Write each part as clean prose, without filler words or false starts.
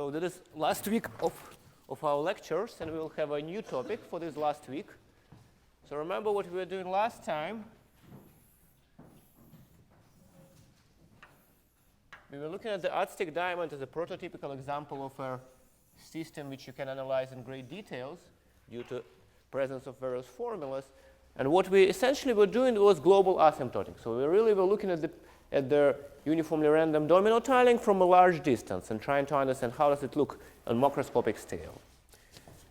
So that is last week of our lectures, and we will have a new topic for this last week. So remember what we were doing last time. We were looking at the Aztec diamond as a prototypical example of a system which you can analyze in great details due to presence of various formulas. And what we essentially were doing was global asymptotic. So we really were looking at the uniformly random domino tiling from a large distance and trying to understand how does it look on macroscopic scale.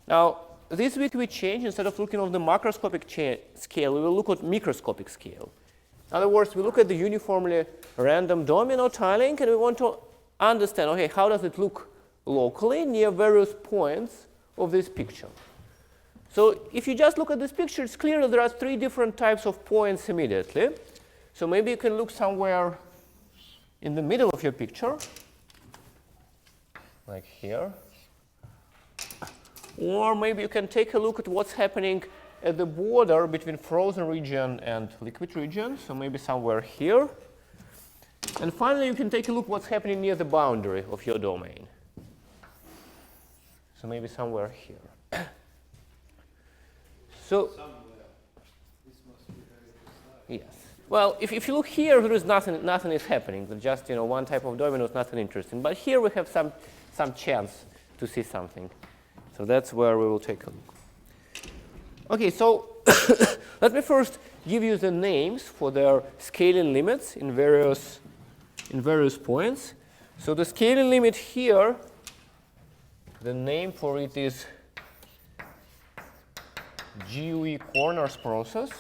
Now, this week we changed. Instead of looking on the macroscopic scale, we will look at microscopic scale. In other words, we look at the uniformly random domino tiling, and we want to understand, okay, how does it look locally near various points of this picture. So if you just look at this picture, it's clear that there are three different types of points immediately. So maybe you can look somewhere in the middle of your picture, like here. Or maybe you can take a look at what's happening at the border between frozen region and liquid region, so maybe somewhere here. And finally, you can take a look what's happening near the boundary of your domain. So maybe somewhere here. So, this must be very precise. yes. Well, if you look here, there is nothing is happening. There's just one type of domino is nothing interesting. But here we have some chance to see something. So that's where we will take a look. Okay, so let me first give you the names for their scaling limits in various points. So the scaling limit here, the name for it is GUE corners process.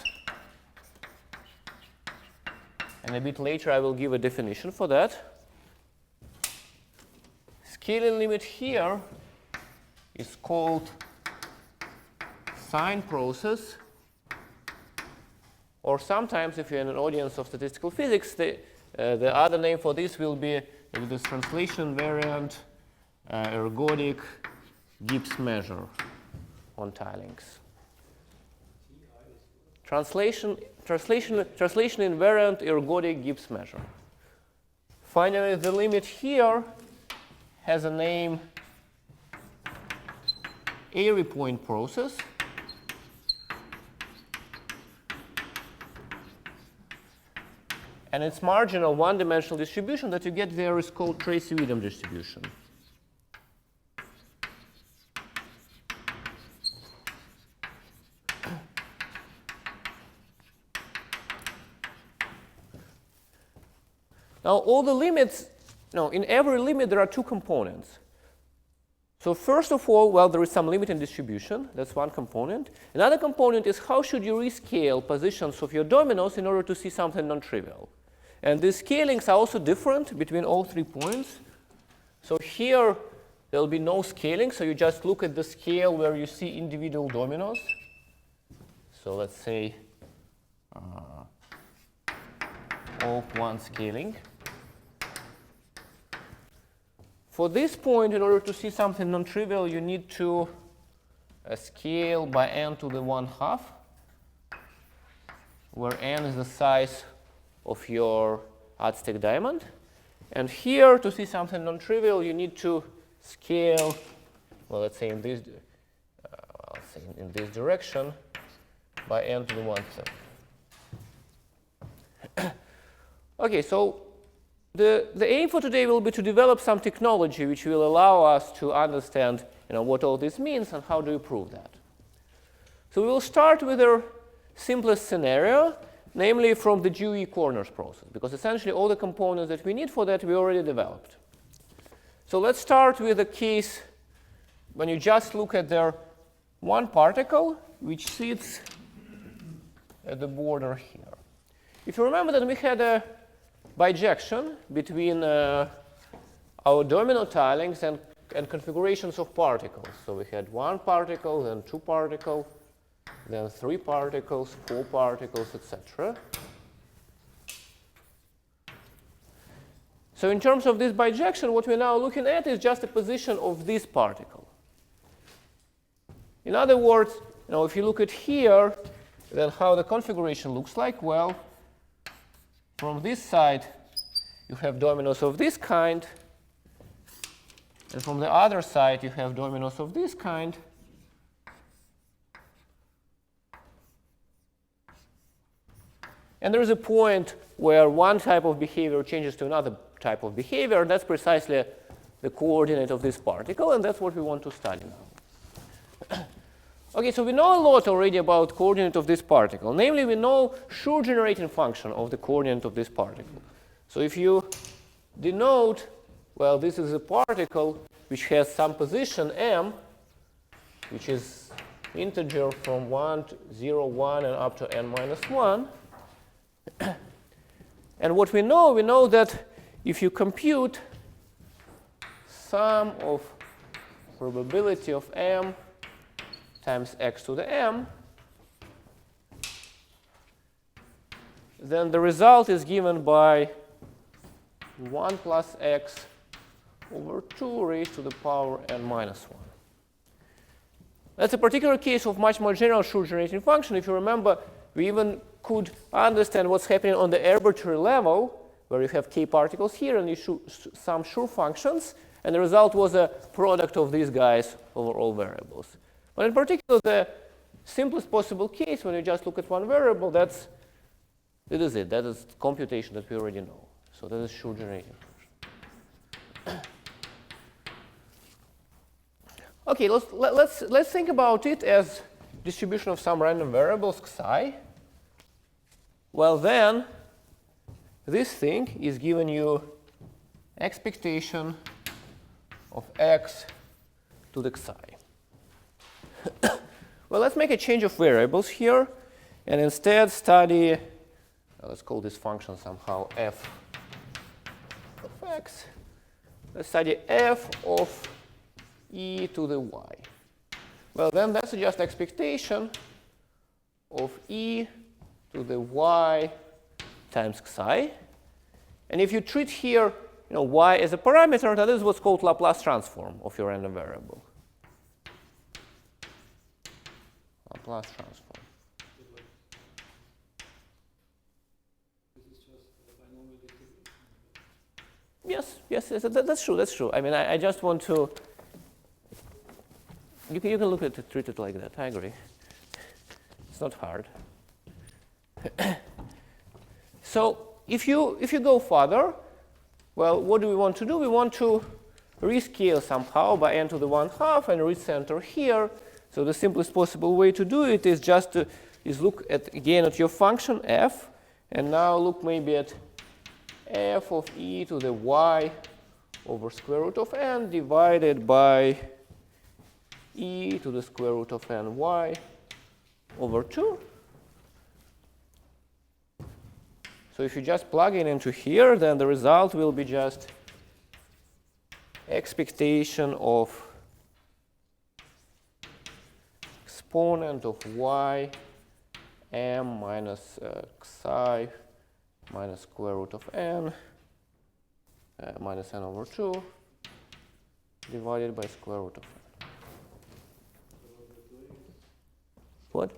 And a bit later I will give a definition for that. Scaling limit here is called sign process, or sometimes if you're in an audience of statistical physics, the other name for this will be this translation variant ergodic Gibbs measure on tilings. Translation invariant ergodic Gibbs measure. Finally, the limit here has a name Airy point process. And its marginal one-dimensional distribution that you get there is called Tracy-Widom distribution. Now, all the limits, in every limit there are two components. So first of all, well, there is some limit in distribution. That's one component. Another component is how should you rescale positions of your dominoes in order to see something non-trivial. And these scalings are also different between all 3 points. So here, there will be no scaling. So you just look at the scale where you see individual dominoes. So let's say O1 scaling. For this point, in order to see something non-trivial, you need to scale by n to the 1/2, where n is the size of your Aztec diamond. And here, to see something non-trivial, you need to scale, well, let's say in this, direction by n to the 1/3. Okay, so the aim for today will be to develop some technology which will allow us to understand what all this means and how do you prove that. So we will start with our simplest scenario, namely from the GUE corners process, because essentially all the components that we need for that we already developed. So let's start with a case when you just look at their one particle which sits at the border here. If you remember that we had a bijection between our domino tilings and configurations of particles. So we had one particle, then two particles, then 3 particles, 4 particles, etc. So in terms of this bijection, what we're now looking at is just the position of this particle. In other words, if you look at here, then how the configuration looks like, well, from this side, you have dominoes of this kind, And from the other side, you have dominoes of this kind. And there is a point where one type of behavior changes to another type of behavior. That's precisely the coordinate of this particle, and that's what we want to study now. Okay, so we know a lot already about coordinate of this particle. Namely, we know Schur generating function of the coordinate of this particle. So if you denote, well, this is a particle which has some position m, which is integer from 1 to 0, 1, and up to n minus 1. And what we know that if you compute sum of probability of m times x to the m, then the result is given by 1 plus x over 2 raised to the power n minus 1. That's a particular case of much more general Schur generating function. If you remember, we even could understand what's happening on the arbitrary level, where you have k particles here and you sum Schur functions, and the result was a product of these guys over all variables. But in particular, the simplest possible case, when you just look at one variable, that is it. That is computation that we already know. So that is Schur generating function. Okay, let's think about it as distribution of some random variables xi. Well, then this thing is giving you expectation of x to the xi. Well, let's make a change of variables here and instead study, let's call this function somehow f of x. Let's study f of e to the y. Well, then that's just expectation of e to the y times xi. And if you treat here y as a parameter, that is what's called Laplace transform of your random variable. Laplace transform. Yes, that's true. I mean, I just want to. You can look at it, treat it like that. I agree. It's not hard. So if you go further, well, what do we want to do? We want to rescale somehow by n to the 1/2 and recenter here. So the simplest possible way to do it is just to look at again at your function f, and now look maybe at f of e to the y over square root of n divided by e to the square root of n y over 2. So if you just plug it into here, then the result will be just expectation of exponent of y m minus xi minus square root of n minus n over 2 divided by square root of n. What?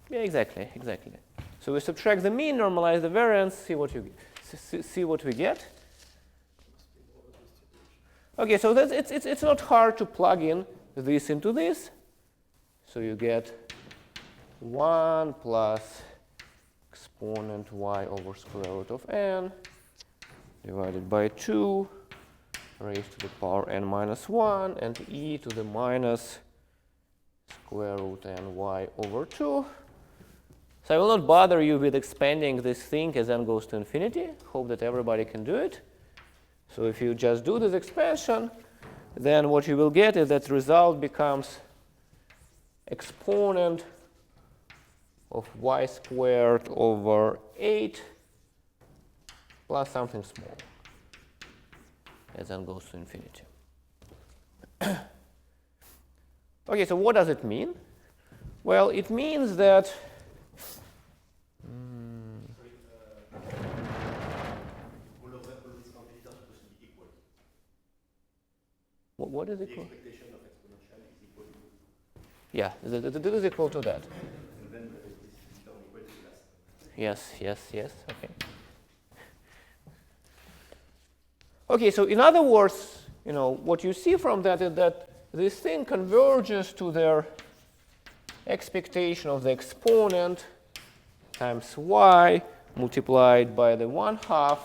Yeah, exactly. So we subtract the mean, normalize the variance, see what we get. Okay, so it's not hard to plug in this into this. So you get 1 plus exponent y over square root of n divided by 2 raised to the power n minus 1 and e to the minus square root n y over 2. So I will not bother you with expanding this thing as n goes to infinity. Hope that everybody can do it. So if you just do this expansion, then what you will get is that result becomes exponent of y squared over 8 plus something small as n goes to infinity. Okay, so what does it mean? Well, it means that what is it called? The expectation of exponential is equal to. Yeah, this is equal to that. And then this term equal to last. Yes. Okay. Okay, so in other words, what you see from that is that this thing converges to their expectation of the exponent times y multiplied by the 1/2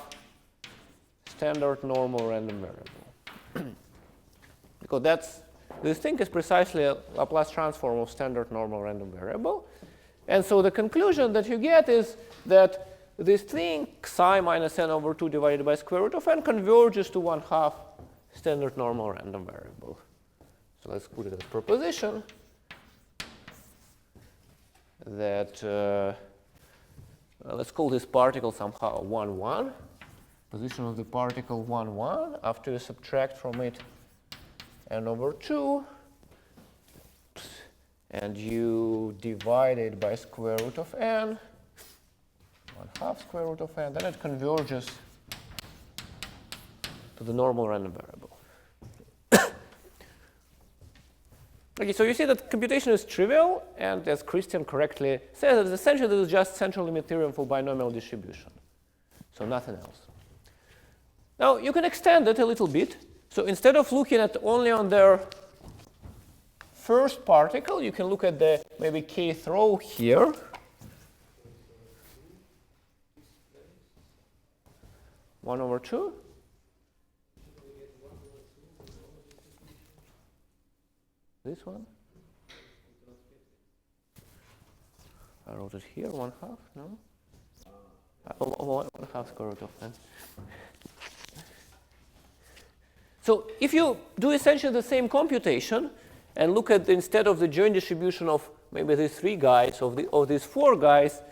standard normal random variable. Because this thing is precisely a Laplace transform of standard normal random variable. And so the conclusion that you get is that this thing, psi minus n over 2 divided by square root of n, converges to 1/2 standard normal random variable. So let's put it as proposition that, let's call this particle somehow 1, 1. Position of the particle 1, 1. After you subtract from it n over 2, and you divide it by square root of n, 1/2 square root of n, then it converges to the normal random variable. Okay, so you see that computation is trivial, and as Christian correctly says, essentially this is just central limit theorem for binomial distribution. So nothing else. Now you can extend it a little bit. So instead of looking at only on their first particle, you can look at the maybe kth row here. One over 2. This one? I wrote it here, 1/2, no? 1/2 square root of n. So if you do essentially the same computation and look at instead of the joint distribution of maybe these 3 guys, of these 4 guys,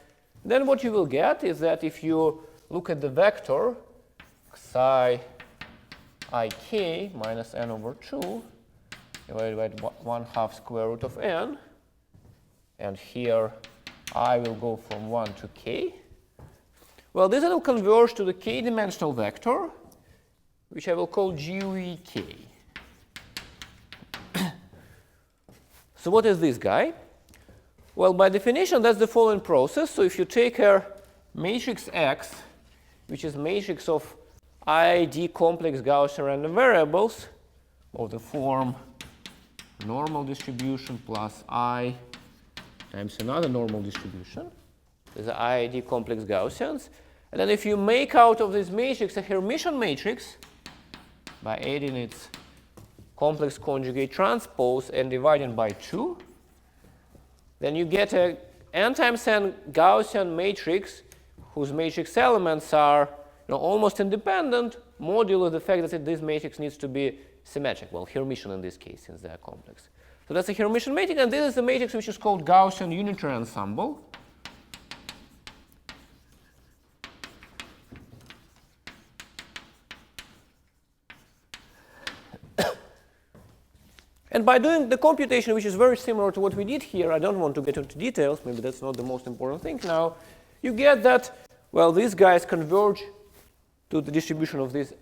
then what you will get is that if you look at the vector psi ik minus n over 2 divided by 1/2 square root of n, and here I will go from 1 to k. Well, this will converge to the k-dimensional vector, which I will call GUEK. So what is this guy? Well, by definition, that's the following process. So if you take a matrix X, which is matrix of ID complex Gaussian random variables of the form normal distribution plus I times another normal distribution. These are ID complex Gaussians. And then if you make out of this matrix a Hermitian matrix by adding its complex conjugate transpose and dividing by 2, then you get a n times n Gaussian matrix whose matrix elements are almost independent, modulo the fact that this matrix needs to be symmetric. Well, Hermitian in this case, since they are complex. So that's a Hermitian matrix, and this is the matrix which is called Gaussian unitary ensemble. And by doing the computation, which is very similar to what we did here, I don't want to get into details, maybe that's not the most important thing now, you get that, well, these guys converge to the distribution of these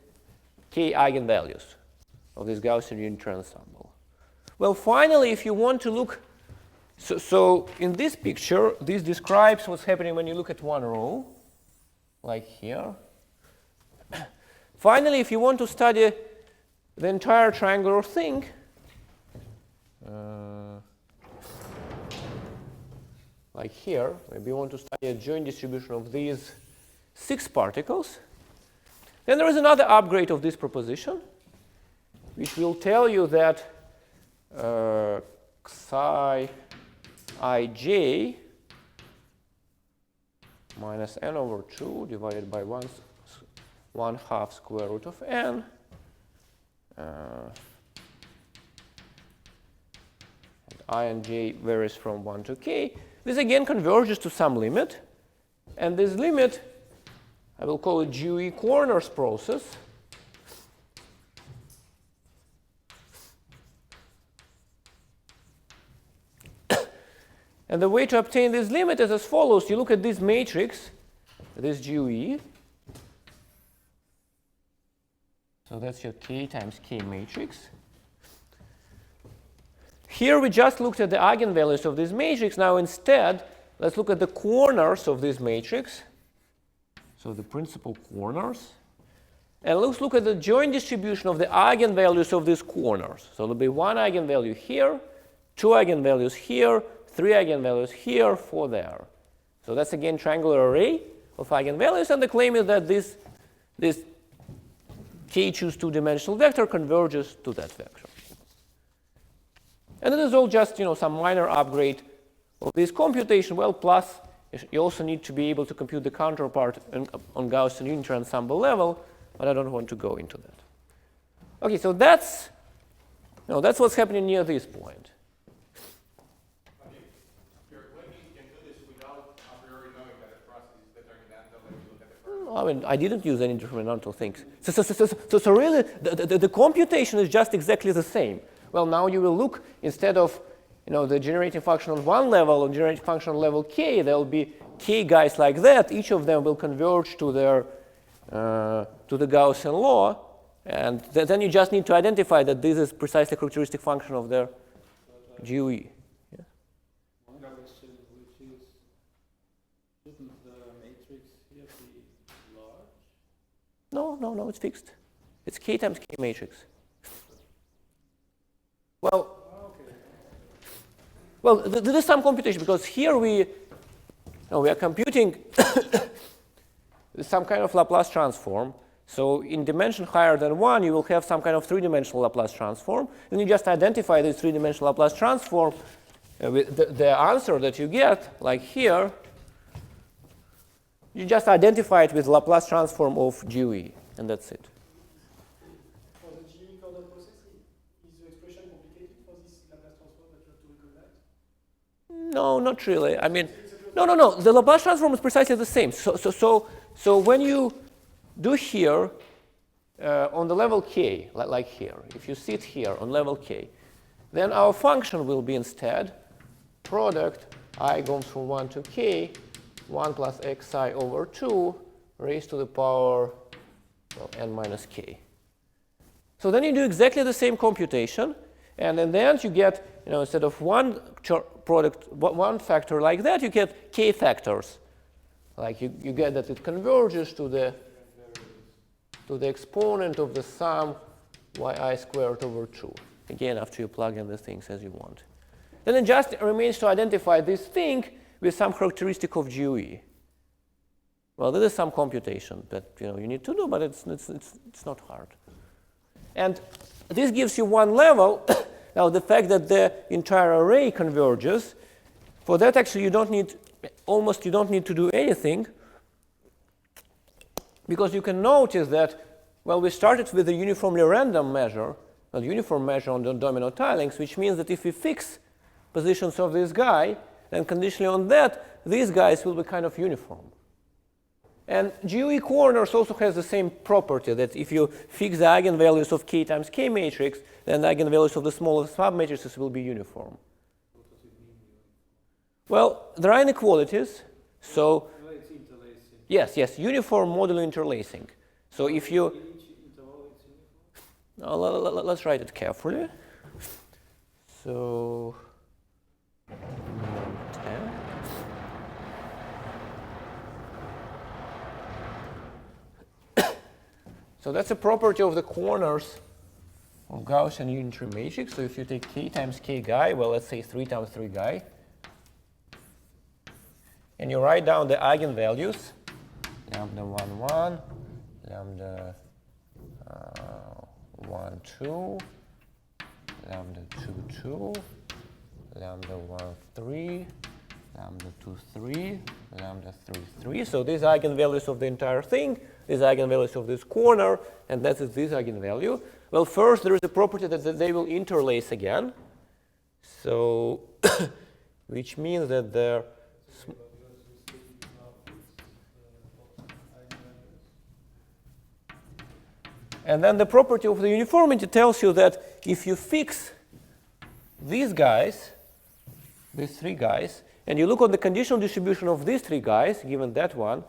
k eigenvalues of this Gaussian unitary ensemble. Well, finally, if you want to look, so in this picture, this describes what's happening when you look at one row, like here. Finally, if you want to study the entire triangular thing, like here, maybe you want to study a joint distribution of these 6 particles, then there is another upgrade of this proposition, which will tell you that psi ij minus n over 2 divided by 1/2 square root of n I and j varies from 1 to k. This again converges to some limit, and this limit, I will call it GUE corners process. And the way to obtain this limit is as follows. You look at this matrix, this GUE. So that's your k times k matrix. Here we just looked at the eigenvalues of this matrix. Now instead, let's look at the corners of this matrix. So the principal corners. And let's look at the joint distribution of the eigenvalues of these corners. So there'll be one eigenvalue here, two eigenvalues here, three eigenvalues here, four there. So that's again triangular array of eigenvalues, and the claim is that this k choose two-dimensional vector converges to that vector. And it is all just some minor upgrade of this computation. Well, plus you also need to be able to compute the counterpart on Gaussian unitary ensemble level, but I don't want to go into that. Okay, so that's what's happening near this point. I mean, I didn't use any determinantal things. So really, the computation is just exactly the same. Well, now you will look, instead of the generating function on one level, on generating function on level k, there will be k guys like that. Each of them will converge to their to the Gaussian law, and then you just need to identify that this is precisely a characteristic function of their GUE. One question, which is, shouldn't the matrix here be large? No, it's fixed. It's k times k matrix. Well, there is some computation, because here we are computing some kind of Laplace transform. So in dimension higher than 1, you will have some kind of three-dimensional Laplace transform. And you just identify this three-dimensional Laplace transform with the answer that you get, like here. You just identify it with Laplace transform of GUE, and that's it. For the GUE kernel process, is the expression complicated for this Laplace transform that you have to recognize? No, not really. I mean, no. The Laplace transform is precisely the same. So when you do here on the level k, like here, if you sit here on level k, then our function will be instead product I goes from 1 to k, 1 plus xi over 2 raised to the power n minus k. So then you do exactly the same computation, and in the end you get, instead of one product, one factor like that, you get k factors. Like you get that it converges to the exponent of the sum yi squared over 2. Again, after you plug in the things as you want. Then it just remains to identify this thing with some characteristic of GUE. Well, this is some computation that you need to do, but it's not hard. And this gives you one level. Now, the fact that the entire array converges, for that actually you don't need to do anything, because you can notice that, well, we started with a uniformly random measure, a uniform measure on the domino tilings, which means that if we fix positions of this guy, then conditionally on that, these guys will be kind of uniform. And GUE corners also has the same property, that if you fix the eigenvalues of k times k matrix, then the eigenvalues of the smallest submatrices will be uniform. What does it mean? Well, there are inequalities, so No, it's interlacing. yes, uniform modulo interlacing. So if you, In each interval it's uniform? let's write it carefully. So, 10. So that's a property of the corners of Gaussian unitary matrix. So if you take k times k guy, well, let's say 3 times 3 guy, and you write down the eigenvalues, lambda 1, 1, lambda 1, 2, lambda 2, 2, lambda 1, 3, lambda 2, 3, lambda 3, 3. So these eigenvalues of the entire thing, these eigenvalues of this corner, and that is this eigenvalue. Well, first there is a property that they will interlace again. So, which means that they're and then the property of the uniformity tells you that if you fix these guys, these three guys, and you look on the conditional distribution of these three guys, given that one,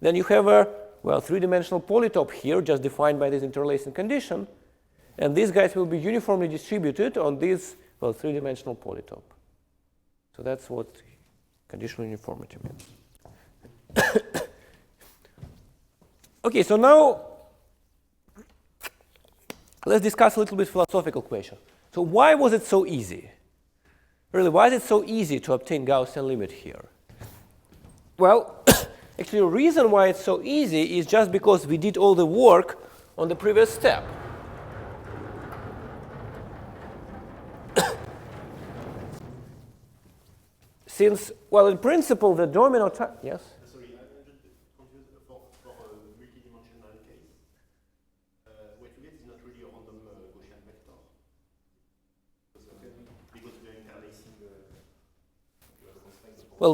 then you have a, well, three-dimensional polytope here, just defined by this interlacing condition. And these guys will be uniformly distributed on this, well, three-dimensional polytope. So that's what conditional uniformity means. Okay, so now let's discuss a little bit philosophical question. So why was it so easy? Really, why is it so easy to obtain Gaussian limit here? Well, actually, the reason why it's so easy is just because we did all the work on the previous step. Since, well, in principle, the domino type, yes? Sorry, I'm just confused for multidimensional case. What you get is not really a random Gaussian vector. Because we are interlacing the Well,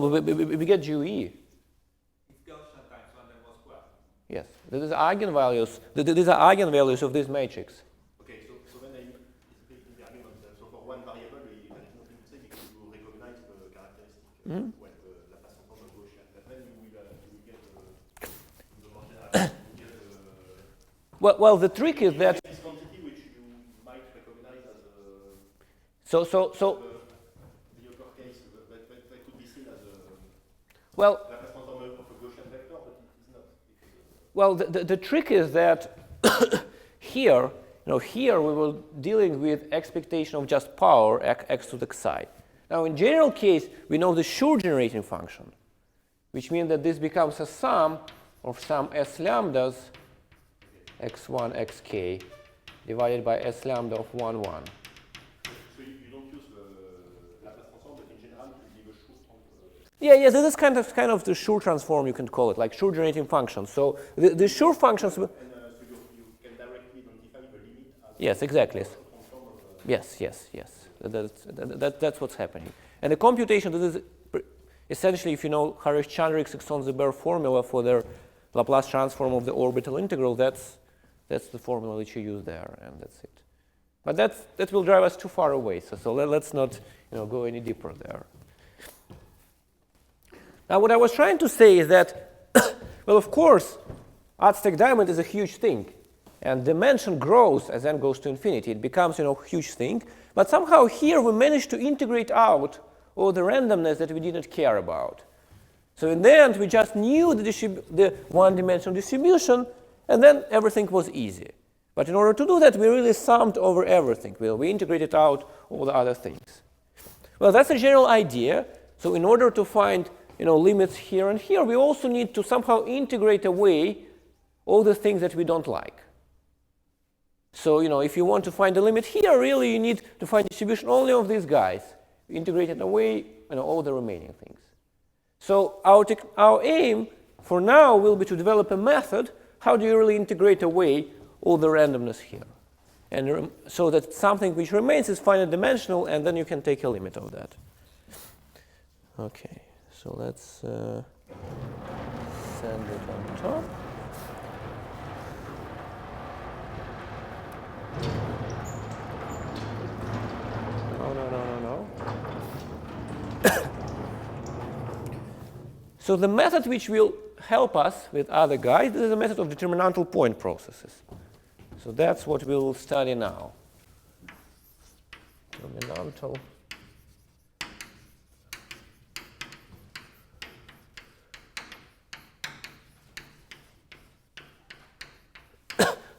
we get GUE. It's Gaussian times 1 and 1 square. Yes, these are eigenvalues. These are eigenvalues of this matrix. Okay, so when I speak in the argument, so for one variable, there is nothing to say because you recognize the characteristic, well, the Laplace transform of Gaussian. But then you will get Well, the trick is that this quantity which you might recognize as a so the upper case, that could be seen as a well. Laplace transform of a Gaussian vector, but it is not. Well, the trick is that here, here we were dealing with expectation of just power x to the xi. Now, in general case, we know the Schur generating function, which means that this becomes a sum of some s lambdas x1, xk divided by s lambda of 1, 1. So you don't use the Laplace transform, but in general, you give a Schur transform. Yeah, this is kind of the Schur transform, you can call it, like Schur generating function. So the Schur functions. So you can directly identify the limit as Yes, exactly. transform of Yes. That's what's happening. And the computation, this is essentially, if you know Harish-Chandra-Exxon-Zeber formula for their Laplace transform of the orbital integral, that's the formula that you use there, and that's it. But that will drive us too far away, so let's not go any deeper there. Now, what I was trying to say is that, well, of course, Aztec diamond is a huge thing, and dimension grows as n goes to infinity. It becomes, a huge thing. But somehow here we managed to integrate out all the randomness that we didn't care about. So in the end, we just knew the one-dimensional distribution, and then everything was easy. But in order to do that, we really summed over everything. We integrated out all the other things. Well, that's a general idea. So in order to find limits here and here, we also need to somehow integrate away all the things that we don't like. So, if you want to find the limit here, really you need to find distribution only of these guys. Integrate it away, all the remaining things. So our aim for now will be to develop a method. How do you really integrate away all the randomness here? And so that something which remains is finite dimensional, and then you can take a limit of that. Okay, so let's send it on top. No. So the method which will help us with other guys, this is a method of determinantal point processes. So that's what we'll study now. Determinantal.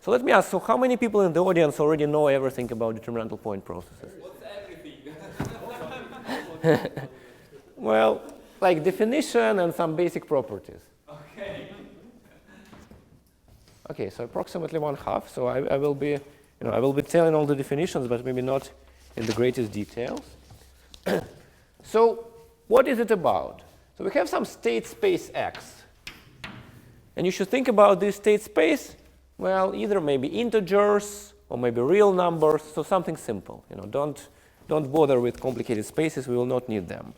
So let me ask, so how many people in the audience already know everything about determinantal point processes? What's everything? Well, like definition and some basic properties. Okay. Okay, so approximately 1/2. So I will be, I will be telling all the definitions, but maybe not in the greatest details. So what is it about? So we have some state space X, and you should think about this state space. Well, either maybe integers or maybe real numbers. So something simple. Don't bother with complicated spaces. We will not need them.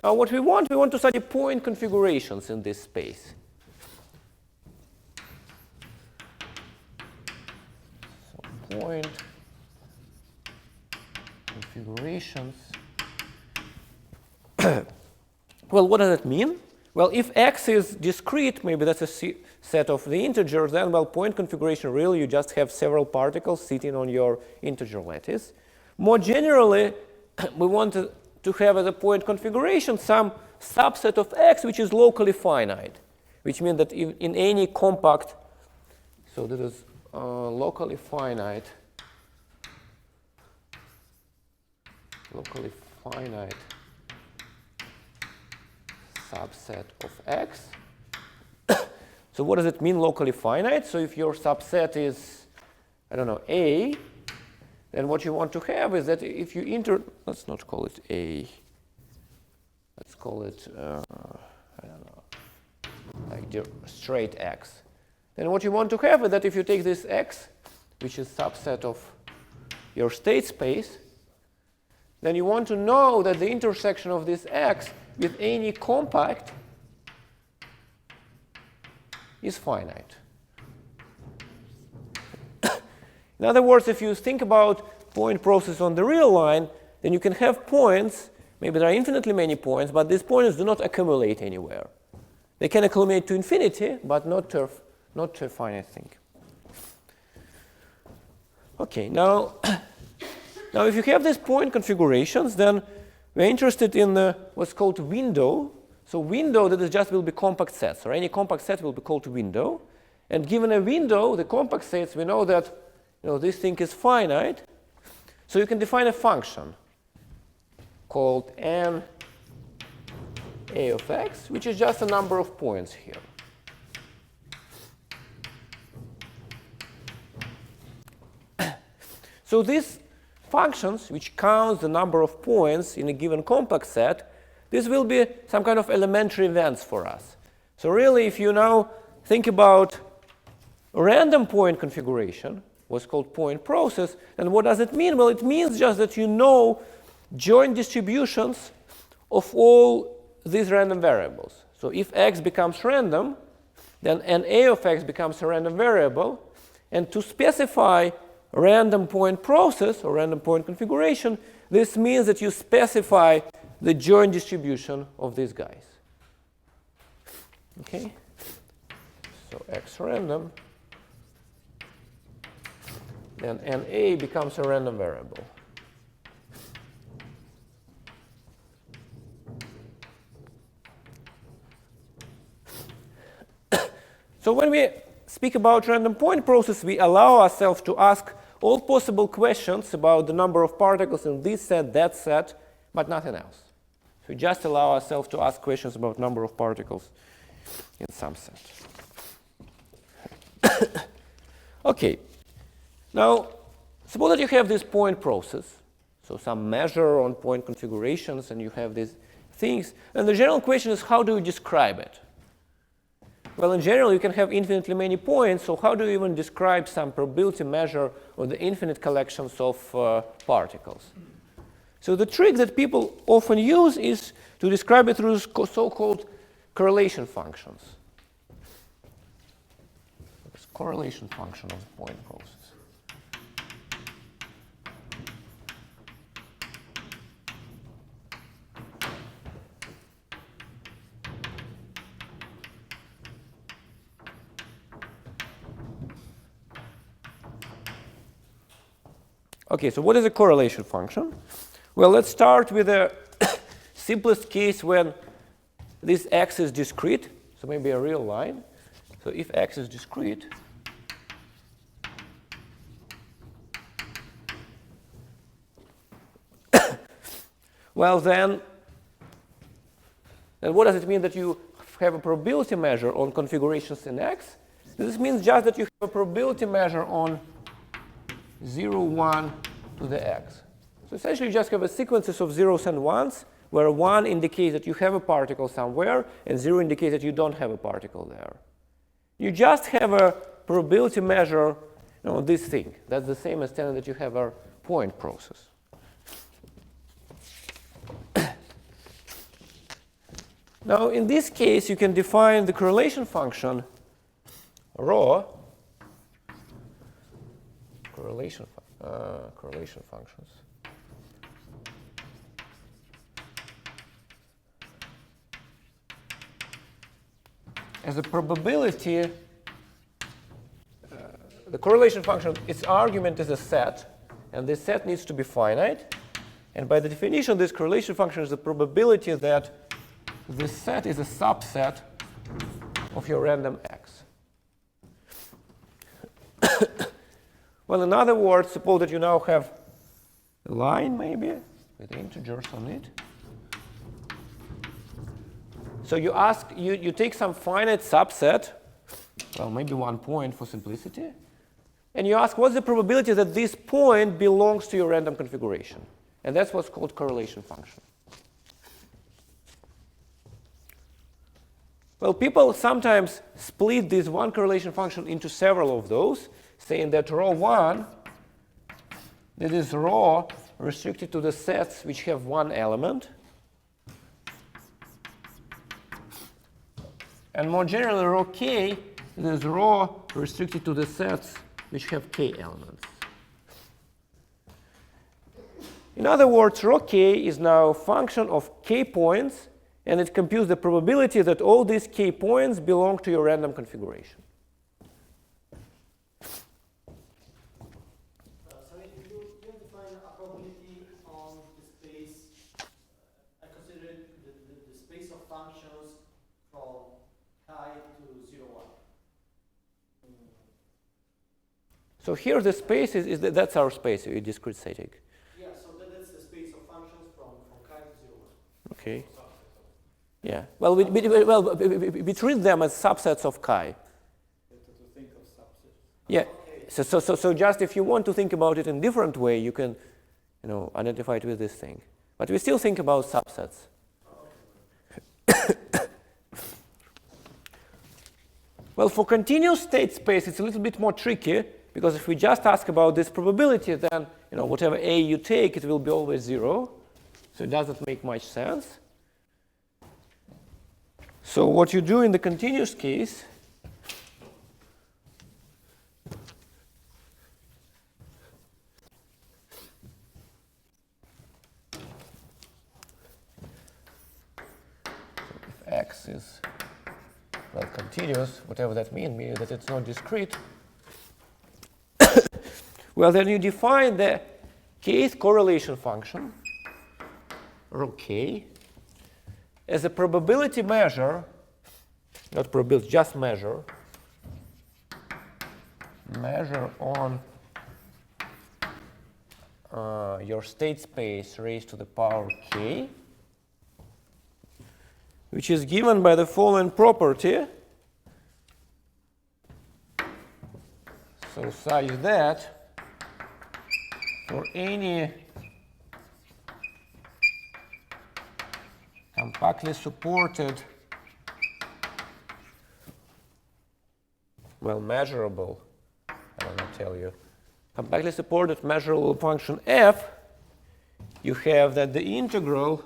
Now, what we want to study point configurations in this space. So point configurations. Well, what does it mean? Well, if X is discrete, maybe that's a set of the integers, then, well, point configuration, really, you just have several particles sitting on your integer lattice. More generally, we want to have as a point configuration some subset of X which is locally finite, which means that in any compact, so this is locally finite locally finite subset of X. So what does it mean, locally finite? So if your subset is, I don't know, A, then what you want to have is that if you let's not call it A, let's call it, I don't know, like the straight X. Then what you want to have is that if you take this X, which is subset of your state space, then you want to know that the intersection of this X with any compact is finite. In other words, if you think about point process on the real line, then you can have points, maybe there are infinitely many points, but these points do not accumulate anywhere. They can accumulate to infinity, but not to a finite thing. Okay, now if you have these point configurations, then we're interested in what's called window. So window, that is just will be compact sets, or any compact set will be called window. And given a window, the compact sets, we know that this thing is finite. So you can define a function called n a of x, which is just a number of points here. So these functions, which count the number of points in a given compact set, this will be some kind of elementary events for us. So really, if you now think about a random point configuration, what's called point process, then what does it mean? Well, it means just that you know joint distributions of all these random variables. So if x becomes random, then NA of x becomes a random variable. And to specify random point process or random point configuration, this means that you specify the joint distribution of these guys. Okay? So x random, then NA becomes a random variable. So when we speak about random point process, we allow ourselves to ask all possible questions about the number of particles in this set, that set, but nothing else. So we just allow ourselves to ask questions about number of particles in some set. Okay. Now, suppose that you have this point process, so some measure on point configurations, and you have these things. And the general question is, how do you describe it? Well, in general, you can have infinitely many points, so how do you even describe some probability measure of the infinite collections of particles? So the trick that people often use is to describe it through so-called correlation functions. It's correlation function of the point process. Okay, so what is a correlation function? Well, let's start with the simplest case when this x is discrete, so maybe a real line. So if x is discrete, well then what does it mean that you have a probability measure on configurations in x? This means just that you have a probability measure on 0, 1 to the x. So essentially, you just have a sequences of zeros and ones, where 1 indicates that you have a particle somewhere, and 0 indicates that you don't have a particle there. You just have a probability measure on this thing. That's the same as telling that you have a point process. Now, in this case, you can define the correlation function ρ, correlation functions, as a probability. The correlation function, its argument is a set, and this set needs to be finite. And by the definition, this correlation function is the probability that this set is a subset of your random x. Well, in other words, suppose that you now have a line, maybe, with integers on it. So you ask, you take some finite subset, well, maybe 1 point for simplicity, and you ask what's the probability that this point belongs to your random configuration. And that's what's called correlation function. Well, people sometimes split this one correlation function into several of those, saying that rho 1, that is rho restricted to the sets which have one element. And more generally, rho k, that is rho restricted to the sets which have k elements. In other words, rho k is now a function of k points, and it computes the probability that all these k points belong to your random configuration. Sorry, you define a probability on the space. I consider it the space of functions from chi to 0, 1. So here the space that's our space, a discrete static. Yeah, so that's the space of functions from chi to 0, 1. Okay. Yeah. Well, we treat them as subsets of chi. To think of subsets. Yeah. So just if you want to think about it in a different way, you can, identify it with this thing. But we still think about subsets. Well, for continuous state space, it's a little bit more tricky, because if we just ask about this probability, then whatever a you take, it will be always 0. So it doesn't make much sense. So what you do in the continuous case if x is continuous, whatever that means that it's not discrete. Well, then you define the kth correlation function, rho k, as a probability measure, not probability, just measure on your state space raised to the power k, which is given by the following property. So such that for any compactly supported, measurable, I don't know, tell you, compactly supported measurable function f, you have that the integral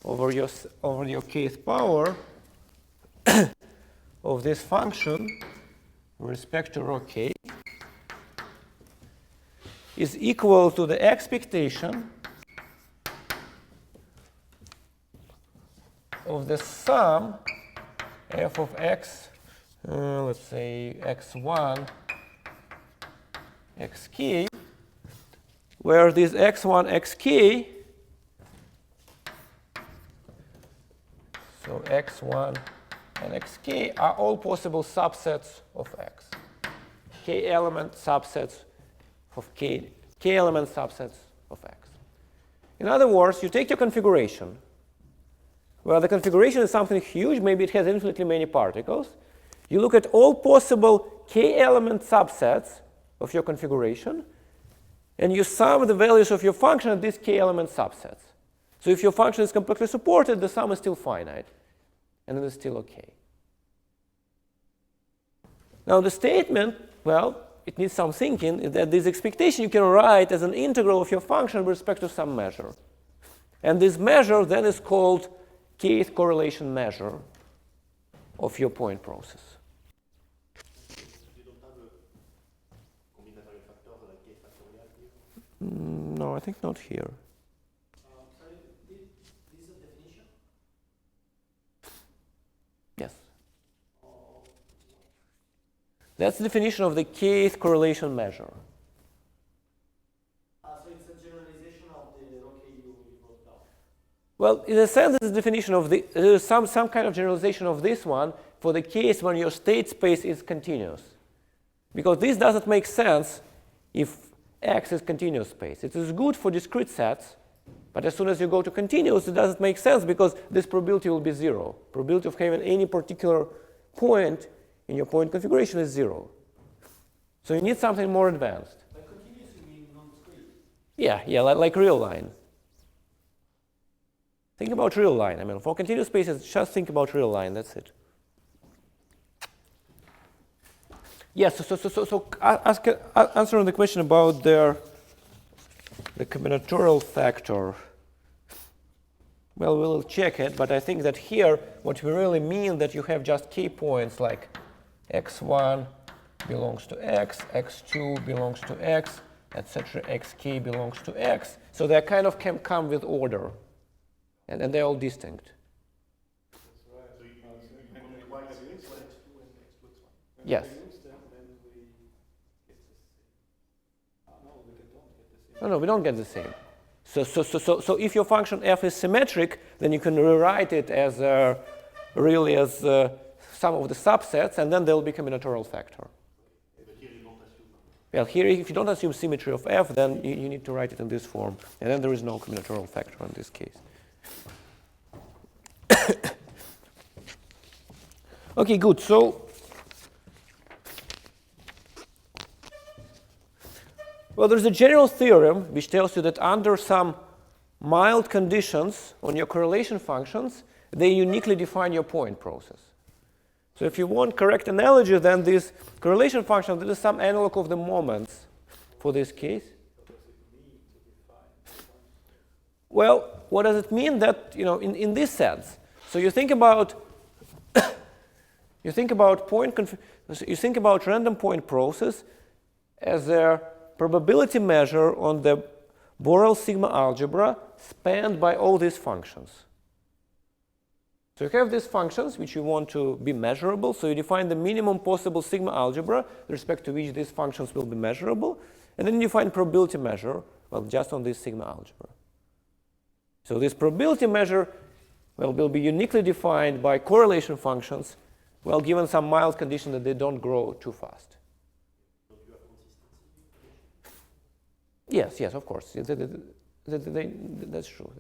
over your kth power of this function with respect to rho k is equal to the expectation of the sum f of x, let's say x1, xk, where this x1, xk, so x1 and xk are all possible subsets of x. K element subsets of k element subsets of x. In other words, you take your configuration. Well, the configuration is something huge. Maybe it has infinitely many particles. You look at all possible k element subsets of your configuration, and you sum the values of your function at these k element subsets. So if your function is completely supported, the sum is still finite, and it is still okay. Now the statement, well, it needs some thinking, that this expectation you can write as an integral of your function with respect to some measure. And this measure then is called kth correlation measure of your point process. You don't have a combinatorial factor like k factorial here? No, I think not here. Sorry, this is a definition? Yes. That's the definition of the kth correlation measure. So it's a generalization of the rho k you wrote down. Well, in a sense, it's a definition of the some kind of generalization of this one for the case when your state space is continuous. Because this doesn't make sense if X is continuous space. It is good for discrete sets, but as soon as you go to continuous, it doesn't make sense because this probability will be 0. Probability of having any particular point in your point configuration is 0. So you need something more advanced. By continuous, you mean non-discrete? Yeah, like real line. Think about real line. I mean, for continuous spaces, just think about real line. That's it. Yes. So answering the question about the combinatorial factor. Well, we'll check it, but I think that here, what we really mean that you have just key points like x1 belongs to x, x2 belongs to x, etc. xk belongs to x. So they kind of can come with order, and they're all distinct. That's right. So you can twice x1, x2, and x2, x1. Yes. When we use them, then we get the same. No, we don't get the same. No, we don't get the same. So if your function f is symmetric, then you can rewrite it as really as sum of the subsets, and then there will be combinatorial factor. But here you don't assume. Well, here if you don't assume symmetry of f, then you need to write it in this form, and then there is no combinatorial factor in this case. Okay, good. So, well, there's a general theorem which tells you that under some mild conditions on your correlation functions, they uniquely define your point process. So if you want correct analogy, then this correlation function, this is some analog of the moments for this case. Well, what does it mean that, in this sense? So you think about you think about random point process as a probability measure on the Borel sigma algebra spanned by all these functions. So you have these functions which you want to be measurable, so you define the minimum possible sigma algebra with respect to which these functions will be measurable, and then you find probability measure, well, just on this sigma algebra. So this probability measure, well, will be uniquely defined by correlation functions, well, given some mild condition that they don't grow too fast. Yes, of course. That's true.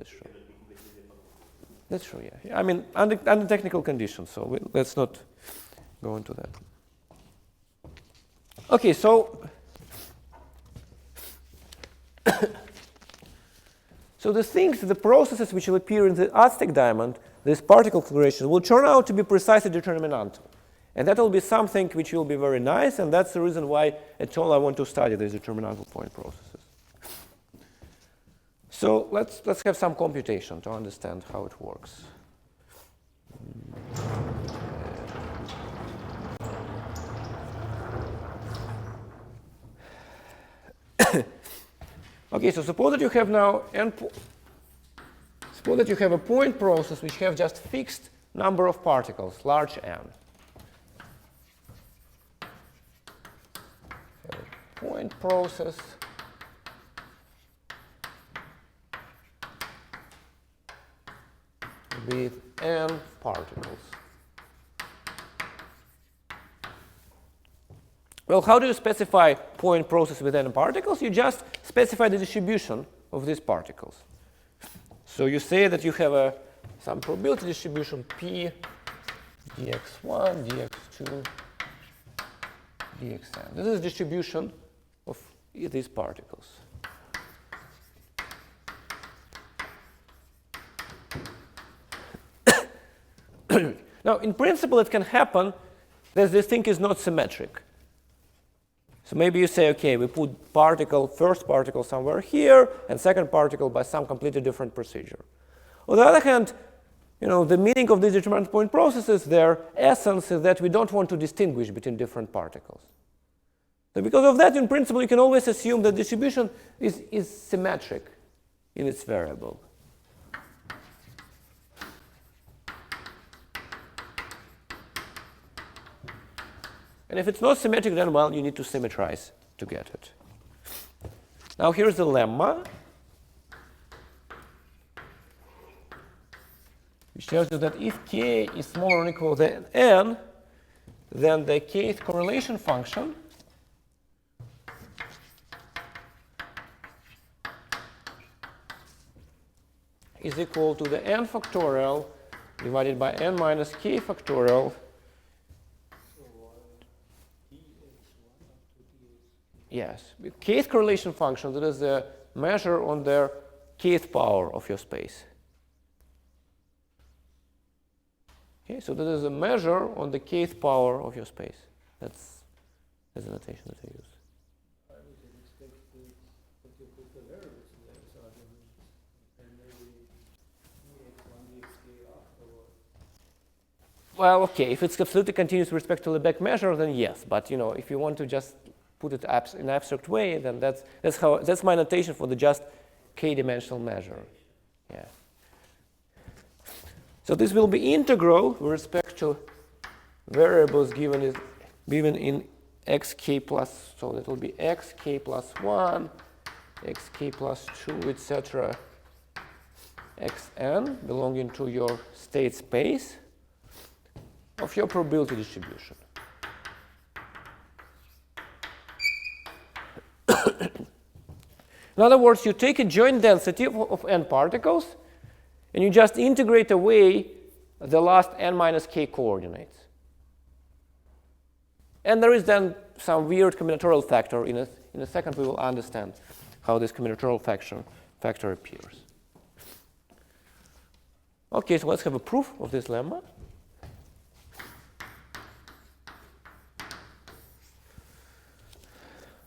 That's true, yeah. I mean, under technical conditions, so let's not go into that. Okay, so so the processes which will appear in the Aztec diamond, this particle configuration, will turn out to be precisely determinantal. And that will be something which will be very nice, and that's the reason why at all I want to study these determinantal point processes. So let's have some computation to understand how it works. Okay, so suppose that you have now suppose that you have a point process which have just fixed number of particles, large n. Point process with n particles. Well, how do you specify point process with n particles? You just specify the distribution of these particles. So you say that you have some probability distribution p dx1, dx2, dxn. This is distribution of these particles. Now, in principle, it can happen that this thing is not symmetric. So maybe you say, okay, we put first particle somewhere here, and second particle by some completely different procedure. On the other hand, the meaning of these determinant point processes, their essence is that we don't want to distinguish between different particles. So because of that, in principle, you can always assume that distribution is symmetric in its variable. And if it's not symmetric, then, well, you need to symmetrize to get it. Now, here's the lemma, which tells you that if k is smaller or equal than n, then the kth correlation function is equal to the n factorial divided by n minus k factorial. Yes, kth correlation function, that is the measure on the kth power of your space. Okay, so that is a measure on the kth power of your space. That's the notation that I use. I would expect that you put the variables in there, so and maybe dx1, dxk afterward. Well, okay, if it's absolutely continuous with respect to the back measure, then yes. But if you want to just put it in an abstract way, then that's my notation for the just k-dimensional measure. Yeah. So this will be integral with respect to variables given in xk plus, so that will be xk plus 1, xk plus 2, etc. xn belonging to your state space of your probability distribution. In other words, you take a joint density of n particles and you just integrate away the last n minus k coordinates. And there is then some weird combinatorial factor. In a second we will understand how this combinatorial factor appears. Okay, so let's have a proof of this lemma.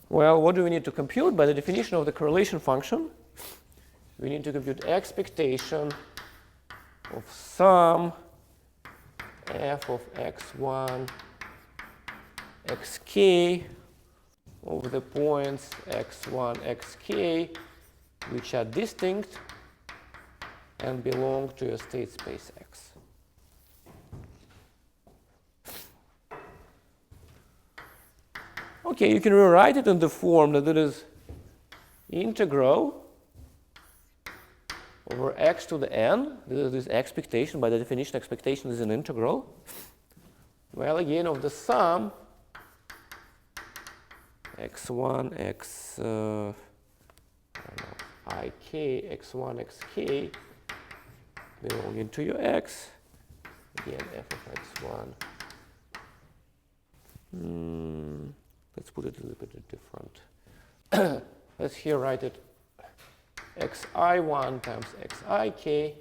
Well, what do we need to compute? By the definition of the correlation function, we need to compute expectation of sum f of x1, xk over the points x1, xk, which are distinct and belong to a state space X. Okay, you can rewrite it in the form that it is integral over x to the n. This is this expectation. By the definition, expectation is an integral. Well, again, of the sum x1, ik, x1, xk belonging to your x. Again, f of x1. Let's put it a little bit different. Let's here write it xi1 times xik,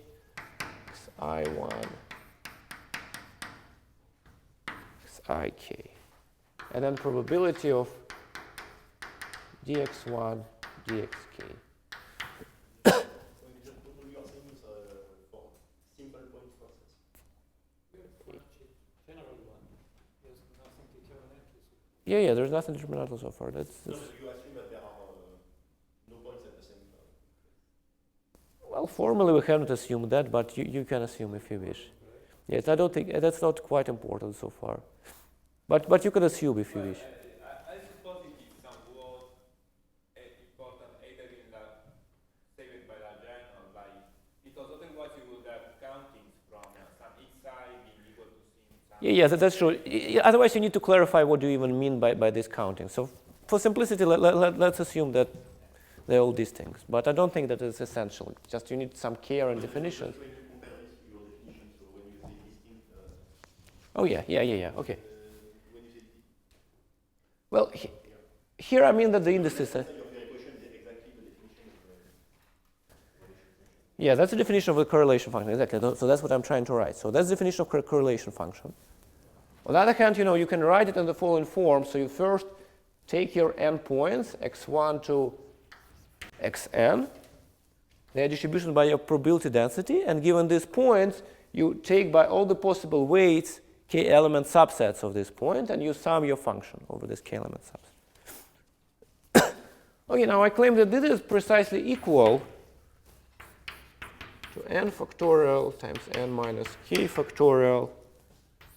xi1, xik. And then probability of dx1, dxk. So you just put all your things for simple point process. General one. There's nothing determinate. Yeah, there's nothing determinable so far. That's No, but you assume that there are no points at the same time. well, formally we haven't assumed that, but you can assume if you wish. Yes, I don't think that's not quite important so far, but you can assume if you wish. I suppose it is some word important either in the statement by Lajan or by, because otherwise you would have countings from some xi being equal to some. Yeah, that's true. Otherwise, you need to clarify what do you even mean by this counting. So, for simplicity, let's assume that they're all these things. But I don't think that is essential. Just you need some care and definitions. When you compare this to your definition, so when you say distinct. Oh yeah. Okay. When you say Well, here I mean that the indices. your equation is exactly the definition of the correlation function. Yeah, that's the definition of the correlation function, exactly. So that's what I'm trying to write. So that's the definition of correlation function. On the other hand, you can write it in the following form. So you first take your n points, x1 to xn, their distribution by your probability density, and given these points, you take by all the possible weights k-element subsets of this point, and you sum your function over this k-element subset. Okay, now I claim that this is precisely equal to n factorial times n minus k factorial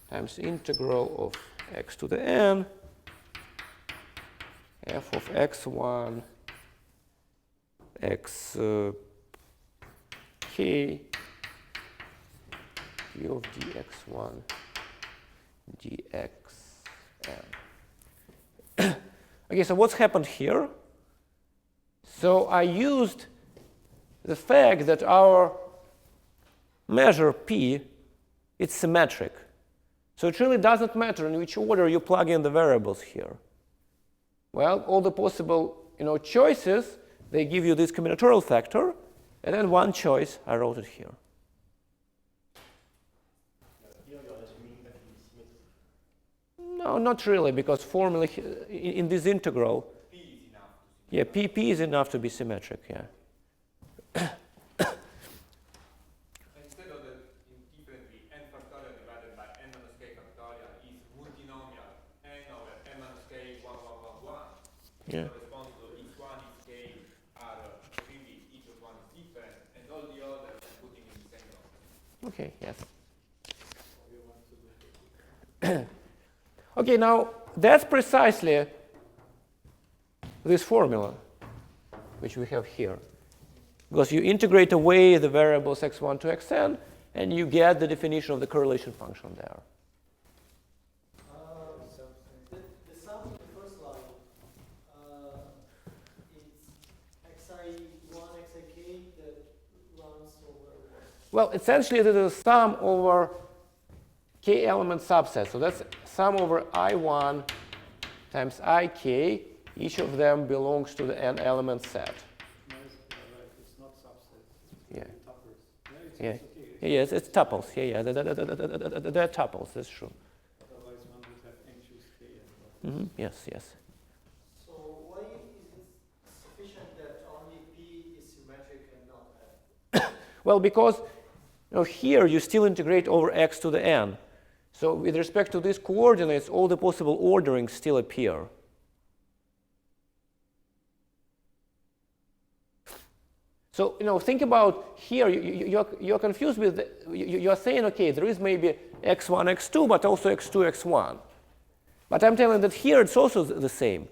times integral of x to the n f of x1 x k u of dx1 dxn. Okay, so what's happened here? So I used the fact that our measure P, it's symmetric. So it really doesn't matter in which order you plug in the variables here. Well, all the possible choices, they give you this combinatorial factor, and then one choice, I wrote it here. Here you're assuming that it's symmetric. No, not really, because formally in this integral, P is enough. yeah, P is enough to be symmetric, yeah. Instead of the differently, n factorial divided by n minus k factorial is multinomial n over n minus k 1, 1, 1, 1. Yeah. Corresponds to each one, each k are really each of one is different, and all the others I'm putting in the same order. Okay, yes. Okay, now that's precisely this formula which we have here. Because you integrate away the variables x1 to xn, and you get the definition of the correlation function there. The sum in the first line, it's xi1, xik that runs over what? Well, essentially it is a sum over k element subset. So that's sum over I1 times ik. Each of them belongs to the n element set. No, it's not subsets. It's Yeah. tuplets. Yeah. It's okay. Yeah, yes, it's tuples. Yeah. They're tuples, that's true. Otherwise one would have n choose k as well. Yes. So why is it sufficient that only P is symmetric and not N? Well, because here you still integrate over x to the n. So with respect to these coordinates, all the possible orderings still appear. So think about here. You're confused with. You're saying, okay, there is maybe x1, x2, but also x2, x1. But I'm telling that here it's also the same,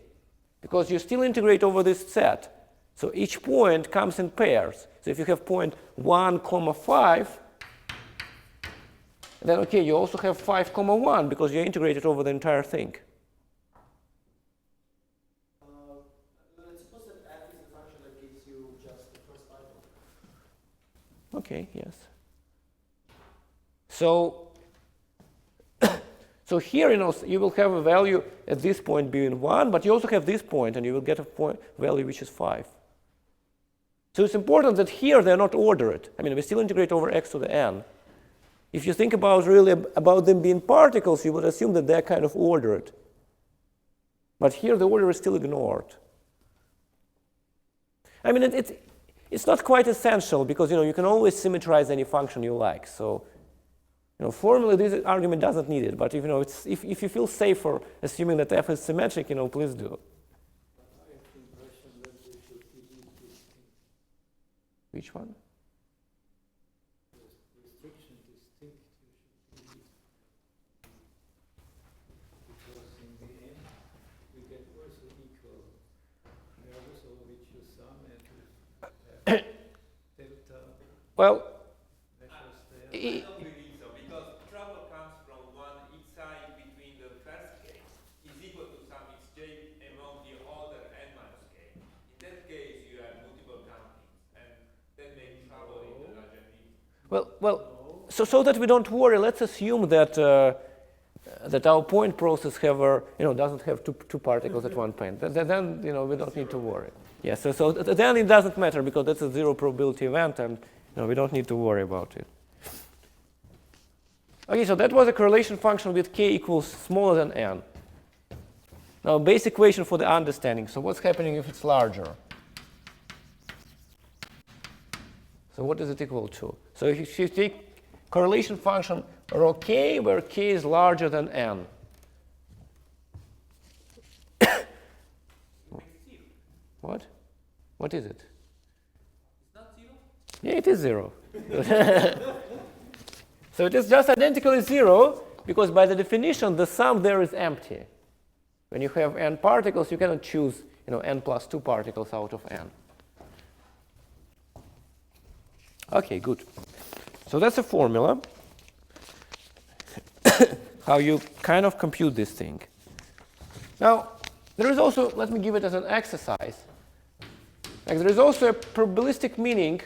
because you still integrate over this set. So each point comes in pairs. So if you have point 1, 5, then okay, you also have 5, 1, because you integrated over the entire thing. Let's suppose that F is a function that gives you just the first item. Okay, yes. So, so here, you will have a value at this point being 1, but you also have this point, and you will get a point value which is 5. So it's important that here they're not ordered. I mean, we still integrate over x to the n. If you think about about them being particles, you would assume that they're kind of ordered. But here the order is still ignored. I mean, it's not quite essential, because you can always symmetrize any function you like. So formally this argument doesn't need it. But if you feel safer assuming that f is symmetric, please do. I have the impression that we should delete this thing. Which one? Restriction distinct, you should delete. Because in the end, we get also equal values over which you sum, and we have delta Well, measures there. I don't believe so, because trouble comes from one each side between the first k is equal to some xj among the other n minus k. In that case, you have multiple countings, and that makes trouble in the larger field. well. So that we don't worry, let's assume that that our point process doesn't have two particles at one point. Then we don't need to worry. Yeah. So then it doesn't matter, because that's a zero probability event, and we don't need to worry about it. Okay, so that was a correlation function with k equals smaller than n. Now, base equation for the understanding. So what's happening if it's larger? So what is it equal to? So if you take correlation function rho k, where k is larger than n. What? What is it? It's not zero? Yeah, it is 0. So it is just identically 0, because by the definition, the sum there is empty. When you have n particles, you cannot choose n plus 2 particles out of n. Okay, good. So that's a formula, how you kind of compute this thing. Now, there is also, let me give it as an exercise. Like, there is also a probabilistic meaning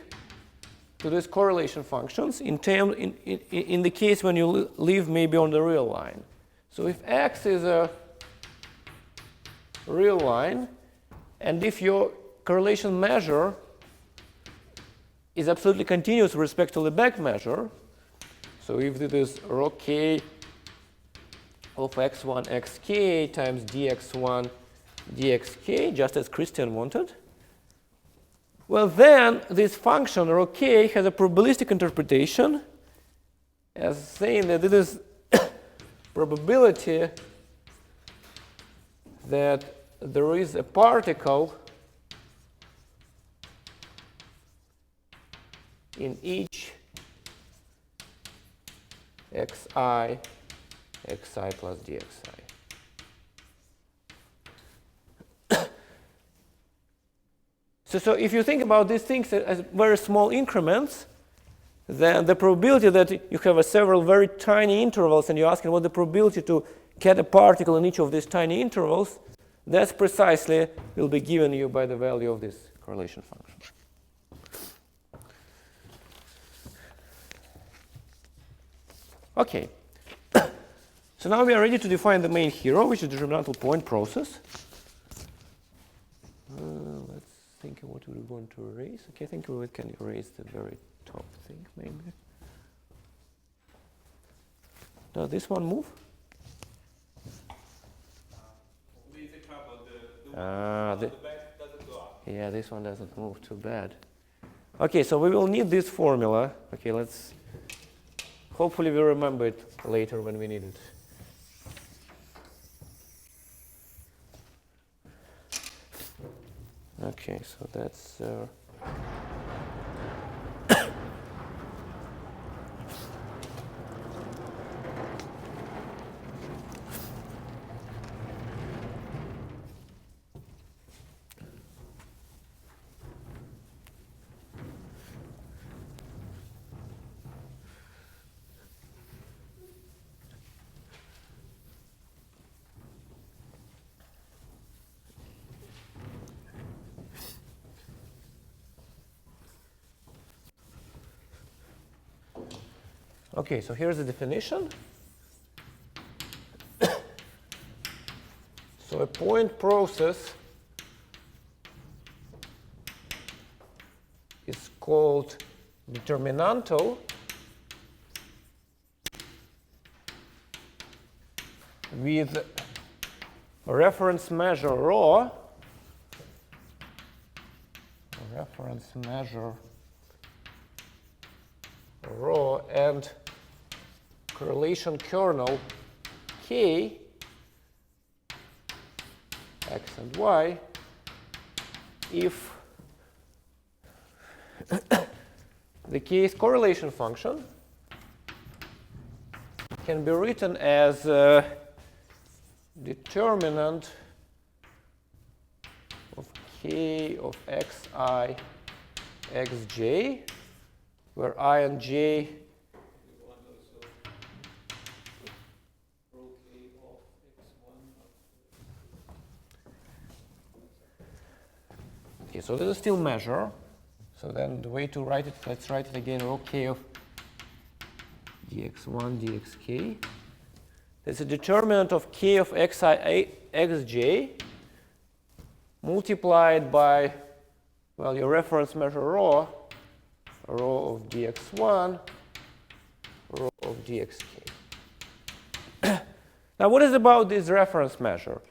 to these correlation functions in the case when you live maybe on the real line. So if x is a real line, and if your correlation measure is absolutely continuous with respect to the back measure, so if it is rho k of x1 xk times dx1 dxk, just as Christian wanted, well, then this function rho k has a probabilistic interpretation as saying that it is probability that there is a particle in each xi plus dxi. So if you think about these things as very small increments, then the probability that you have several very tiny intervals and you're asking what the probability to get a particle in each of these tiny intervals, that's precisely will be given you by the value of this correlation function. Okay. So now we are ready to define the main hero, which is the determinantal point process. Let's think of what we want to erase. Okay, I think we can erase the very top thing, maybe. Does this one move? There's a trouble. The one on the back doesn't go up. Yeah, this one doesn't move too bad. Okay, so we will need this formula. Okay, let's. Hopefully we remember it later when we need it. Okay, so that's okay, so here's the definition. So a point process is called determinantal with a reference measure rho, and correlation kernel k, x and y, if the k is correlation function can be written as determinant of k of xi xj, where I and j okay, so this is still measure. So then the way to write it, let's write it again, rho k of dx1 dxk. There's a determinant of k of xi xj multiplied by, well, your reference measure rho of dx1, rho of dxk. Now, what is about this reference measure?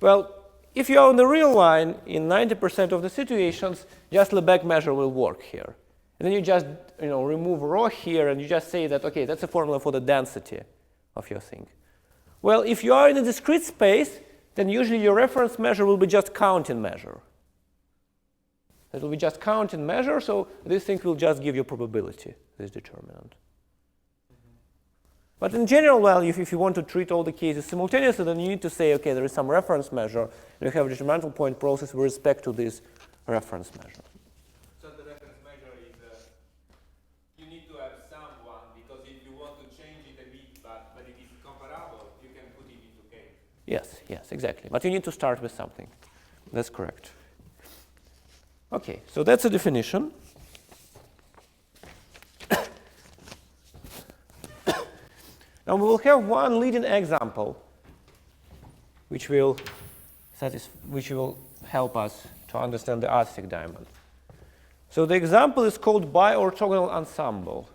Well, if you are on the real line, in 90% of the situations, just Lebesgue measure will work here. And then you just remove rho here, and you just say that, okay, that's a formula for the density of your thing. Well, if you are in a discrete space, then usually your reference measure will be just counting measure. It will be just counting measure, so this thing will just give you probability, this determinant. But in general, well, if you want to treat all the cases simultaneously, then you need to say, okay, there is some reference measure, and you have a determinantal point process with respect to this reference measure. So the reference measure is, you need to have someone, because if you want to change it a bit, but it is comparable, you can put it into K. Yes, exactly. But you need to start with something. That's correct. Okay, so that's a definition. And we will have one leading example which will help us to understand the arithmetic diamond. So the example is called bi-orthogonal ensemble.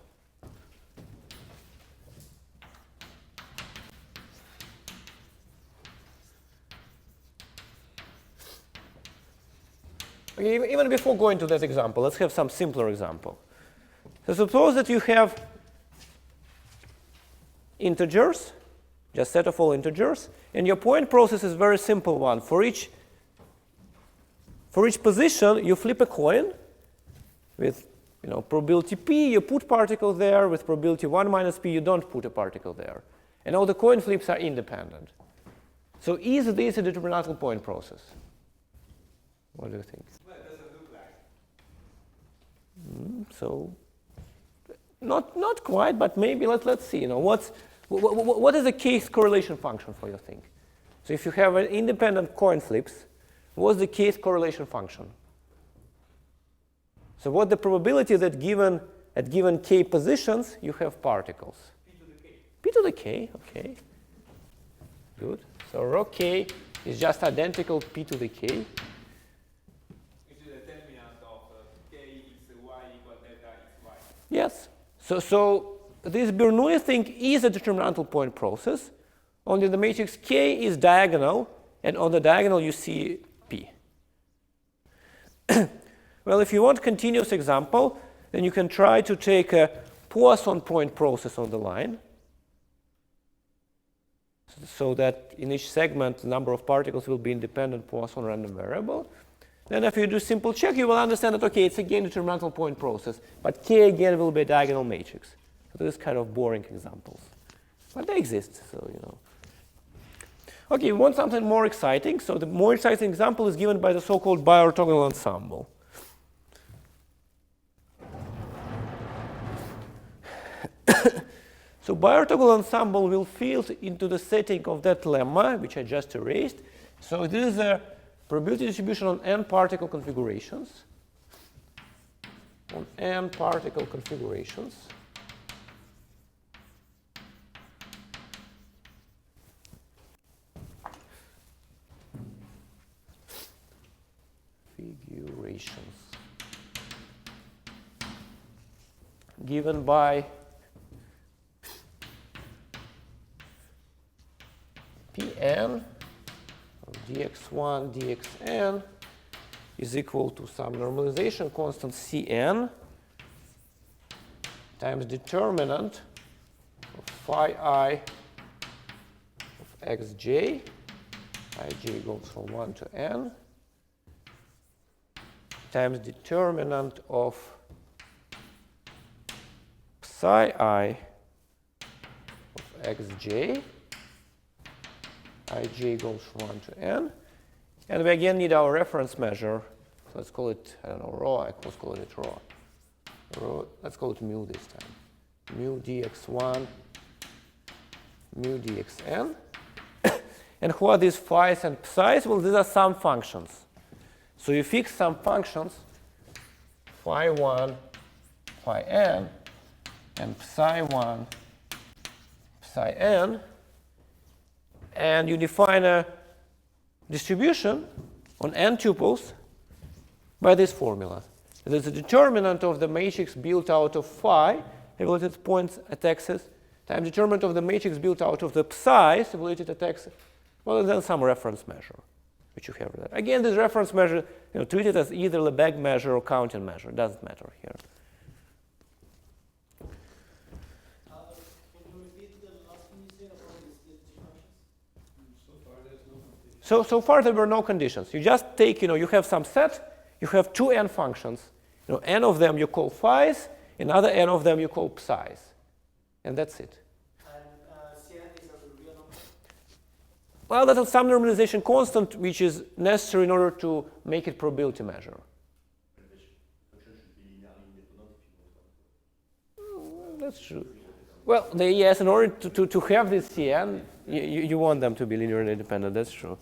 Okay, even before going to that example, let's have some simpler example. So suppose that you have integers, just set of all integers, and your point process is a very simple one. For each position, you flip a coin with probability p, you put particle there. With probability 1 minus p, you don't put a particle there. And all the coin flips are independent. So is this a determinantal point process? What do you think? What does it look like? So not quite, but maybe let's see. What is the case correlation function for your thing? So if you have an independent coin flips, what's the case correlation function? So what's the probability that at given k positions you have particles? P to the k. P to the k, okay. Good. So rho k is just identical P to the k. Which is the determinant of k x y equal delta x y. Yes. So this Bernoulli thing is a determinantal point process. Only the matrix K is diagonal, and on the diagonal you see P. Well, if you want continuous example, then you can try to take a Poisson point process on the line, so that in each segment the number of particles will be independent Poisson random variable. Then if you do simple check, you will understand that, okay, it's again a determinantal point process, but K again will be a diagonal matrix. So this is kind of boring examples. But they exist, so Okay, we want something more exciting. So the more exciting example is given by the so-called bi-orthogonal ensemble. So bi-orthogonal ensemble will fit into the setting of that lemma, which I just erased. So this is a probability distribution on n particle configurations. On n particle configurations. Given by Pn of dx1 dxn is equal to some normalization constant Cn times determinant of phi I of xj, ij goes from 1 to n, times determinant of psi I of xj, ij goes from 1 to n. And we again need our reference measure. So let's call it, I don't know, rho. Let's call it rho. Let's call it mu this time. Mu dx1, mu dxn. And who are these phi's and psi's? Well, these are some functions. So you fix some functions, phi1, phi n, and psi1, psi n, and you define a distribution on n tuples by this formula. There's a determinant of the matrix built out of phi, evaluated points at x's, times determinant of the matrix built out of the psi's, evaluated at x, well, and then some reference measure, which you have there. Again, this reference measure, treat it as either Lebesgue measure or counting measure. It doesn't matter here. Can you repeat the last thing you said about the split functions? So far, there's no condition. So far there were no conditions. You just take, you have some set, you have two n functions. N of them you call phi's, another n of them you call psi's. And that's it. And Cn is a real number? Well, that is some normalization constant which is necessary in order to make it probability measure. That's true. Well, yes, in order to have this Cn, you want them to be linearly independent. That's true.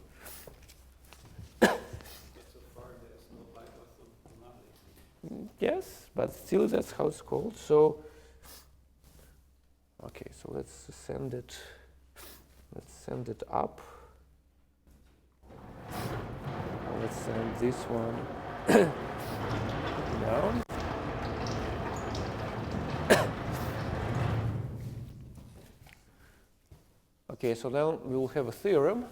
But so far, there's no bypass of probability. Yes, but still that's how it's called. So Okay, so let's send it. Let's send it up. Let's send this one down. Okay, so now we will have a theorem.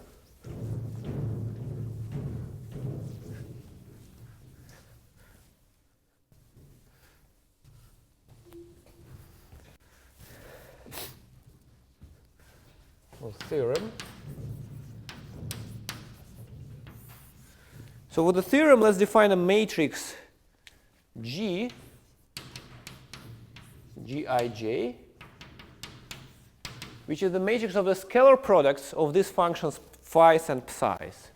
So with the theorem, let's define a matrix G, Gij, which is the matrix of the scalar products of these functions phi's and psi's.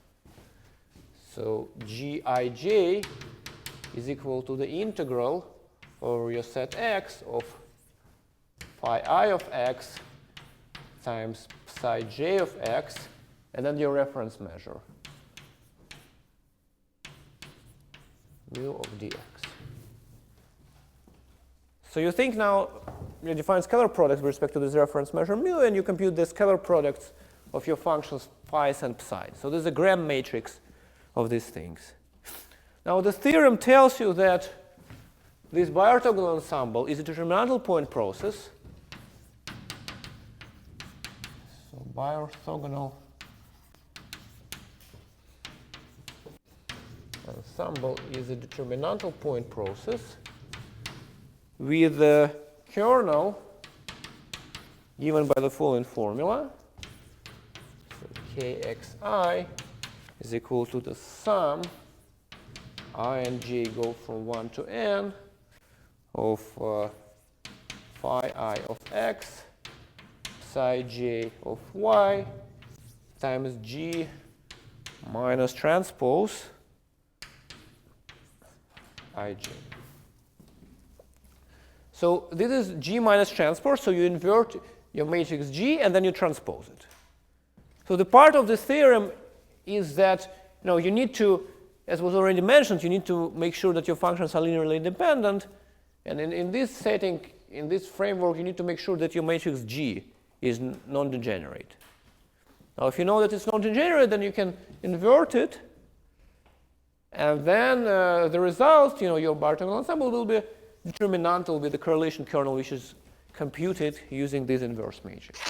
So Gij is equal to the integral over your set x of phi I of x times psi j of x, and then your reference measure, mu of dx. So you think now, you define scalar products with respect to this reference measure mu, and you compute the scalar products of your functions phi's and psi's. So this is a gram matrix of these things. Now the theorem tells you that this biorthogonal ensemble is a determinantal point process. So biorthogonal ensemble is a determinantal point process with the kernel given by the following formula. So kxi is equal to the sum I and j go from 1 to n of phi I of x psi j of y times g minus transpose ij. So this is G minus transpose, so you invert your matrix G and then you transpose it. So the part of this theorem is that you need to, as was already mentioned, you need to make sure that your functions are linearly independent. And in this setting, in this framework, you need to make sure that your matrix G is non-degenerate. Now, if you know that it's non-degenerate, then you can invert it. And then the result, your biorthogonal ensemble will be determinantal with the correlation kernel, which is computed using this inverse matrix.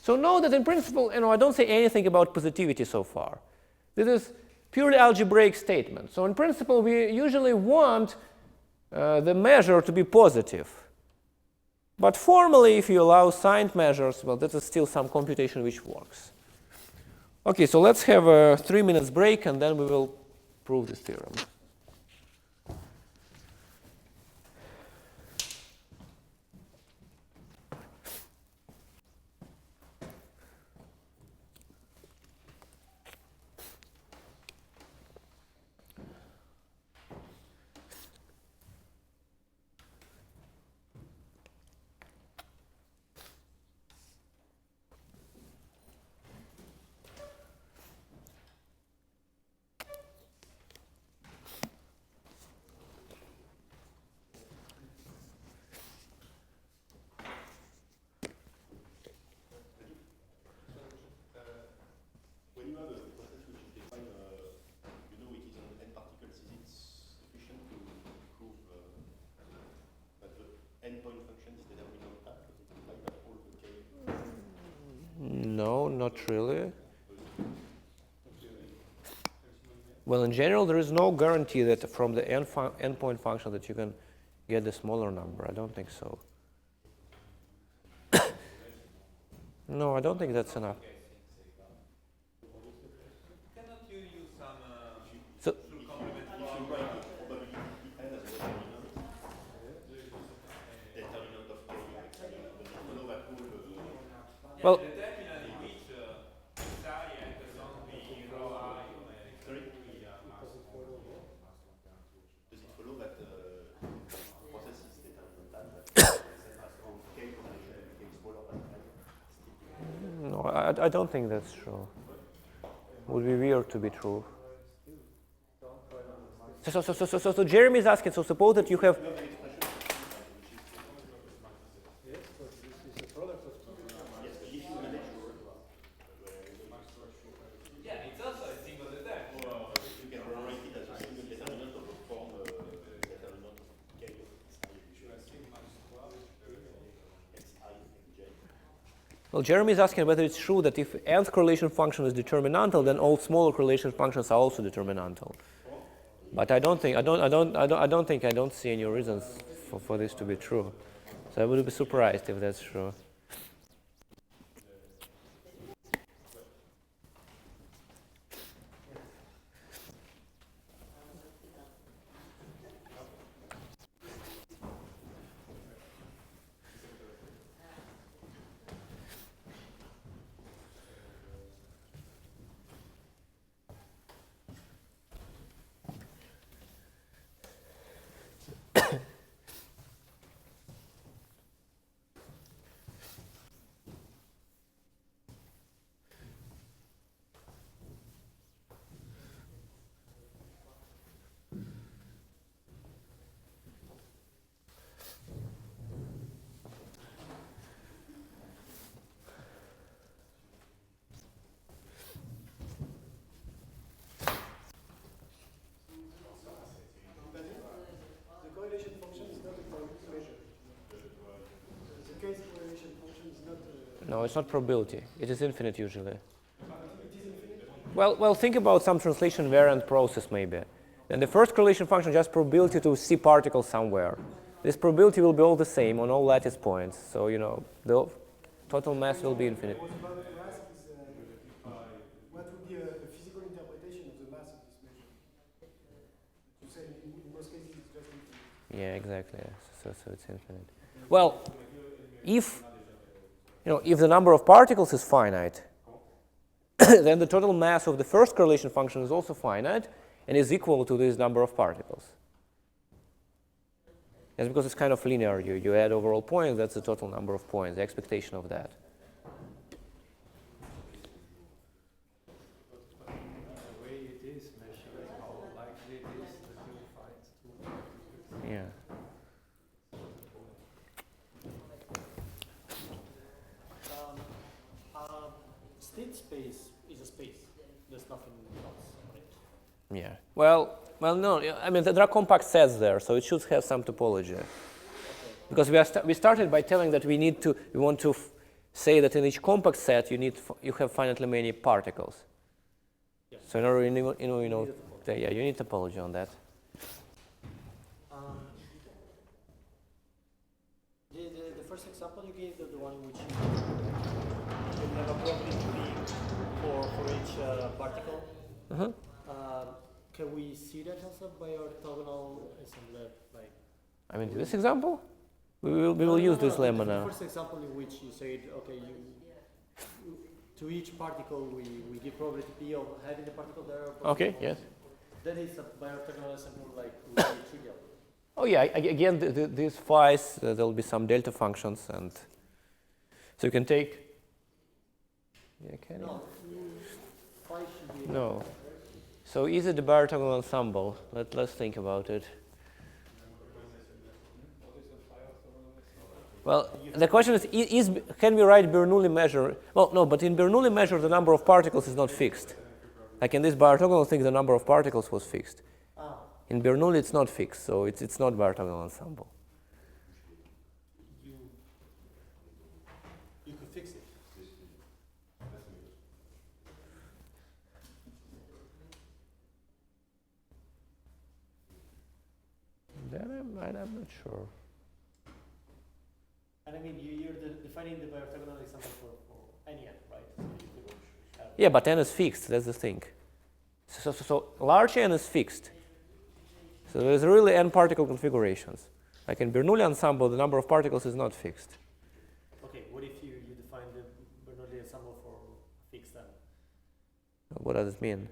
So know that in principle, I don't say anything about positivity so far. This is purely algebraic statement. So in principle, we usually want the measure to be positive. But formally, if you allow signed measures, well, that is still some computation which works. Okay, so let's have a 3 minutes break, and then we will prove this theorem. No, not really. Well, in general, there is no guarantee that from the endpoint function that you can get the smaller number. I don't think so. No, I don't think that's enough. Cannot you use some So, well, no, I don't think that's true. It would be weird to be true. So Jeremy is asking, so suppose that you have... Yes, but this is a product Well, Jeremy is asking whether it's true that if nth correlation function is determinantal, then all smaller correlation functions are also determinantal. But I don't see any reasons for this to be true. So I would be surprised if that's true. The correlation function is not a probability measure. The case correlation function is not a... No, it's not probability. It is infinite usually. It is infinite? Well, think about some translation variant process maybe. And the first correlation function is just probability to see particles somewhere. This probability will be all the same on all lattice points. So, the total mass will be infinite. What about the mass is, what would be a physical interpretation of the mass of this measure? You said in most cases it's just infinite. Yeah, exactly. So it's infinite. Well, if the number of particles is finite, then the total mass of the first correlation function is also finite and is equal to this number of particles. That's because it's kind of linear. You add overall points, that's the total number of points, the expectation of that. The way it is measuring how likely it is that you'll find two particles. Yeah. State space is a space. There's nothing else, right? Yeah. Well, no. I mean, there are compact sets there, so it should have some topology. Because we started by telling that we want to say that in each compact set you have finitely many particles. Yeah. So in order you need topology on that. The first example you gave, the one in which you have a probability for each particle. Uh-huh. Can we see that as a bi-orthogonal assembly? Like, I mean, this example, we will use this lemma the now. first example in which you said, okay, to each particle we give probability P of having the particle there. Okay. Yes. That is a bi-orthogonal assembly, like really trivial. Oh yeah. Again, these phi's there will be some delta functions, and so you can take. Yeah, can No, phi should be. No. So is it the bi-orthogonal ensemble? Let's think about it. Well, the question is can we write Bernoulli measure? Well, no, but in Bernoulli measure the number of particles is not fixed. Like in this bi-orthogonal thing, the number of particles was fixed. In Bernoulli, it's not fixed, so it's not bi-orthogonal ensemble. You could fix it. That I'm not sure. And I mean, you're defining the bi-orthogonal example for any n, right? So you could have Yeah, but n is fixed. That's the thing. So large n is fixed. So there's really n particle configurations. Like in Bernoulli ensemble, the number of particles is not fixed. Okay, what if you define the Bernoulli ensemble for fixed n? What does it mean?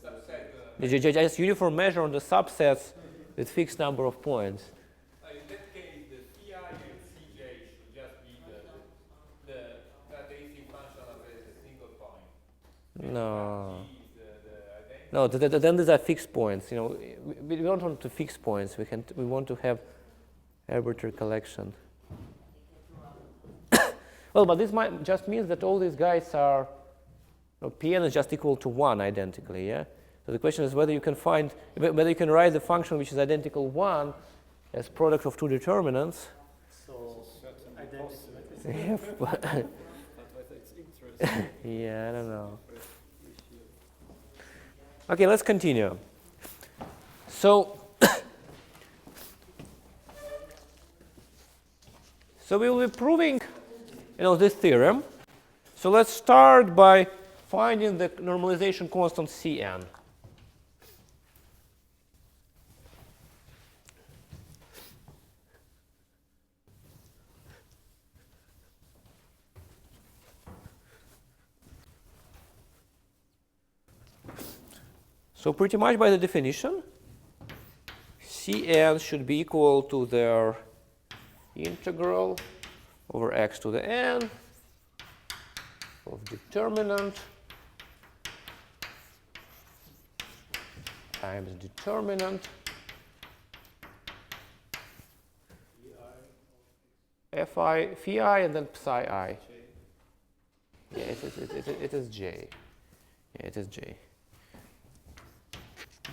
Subset. Just uniform measure on the subsets with fixed number of points. In that case, the Ci and Cj should just be the characteristic function of a single point. No. G is No, then these are fixed points. We don't want to fix points. We want to have arbitrary collection. Well, but this might just means that all these guys are Pn is just equal to 1 identically, yeah? So the question is whether you can write the function which is identical 1 as product of two determinants. So, identity symmetry. Yeah, Yeah, I don't know. Okay, let's continue. So, so we will be proving, this theorem. So let's start by finding the normalization constant Cn. So pretty much by the definition, Cn should be equal to their integral over x to the n of determinant times determinant phi I and then psi I. Yeah, it is j. Yeah, it is j.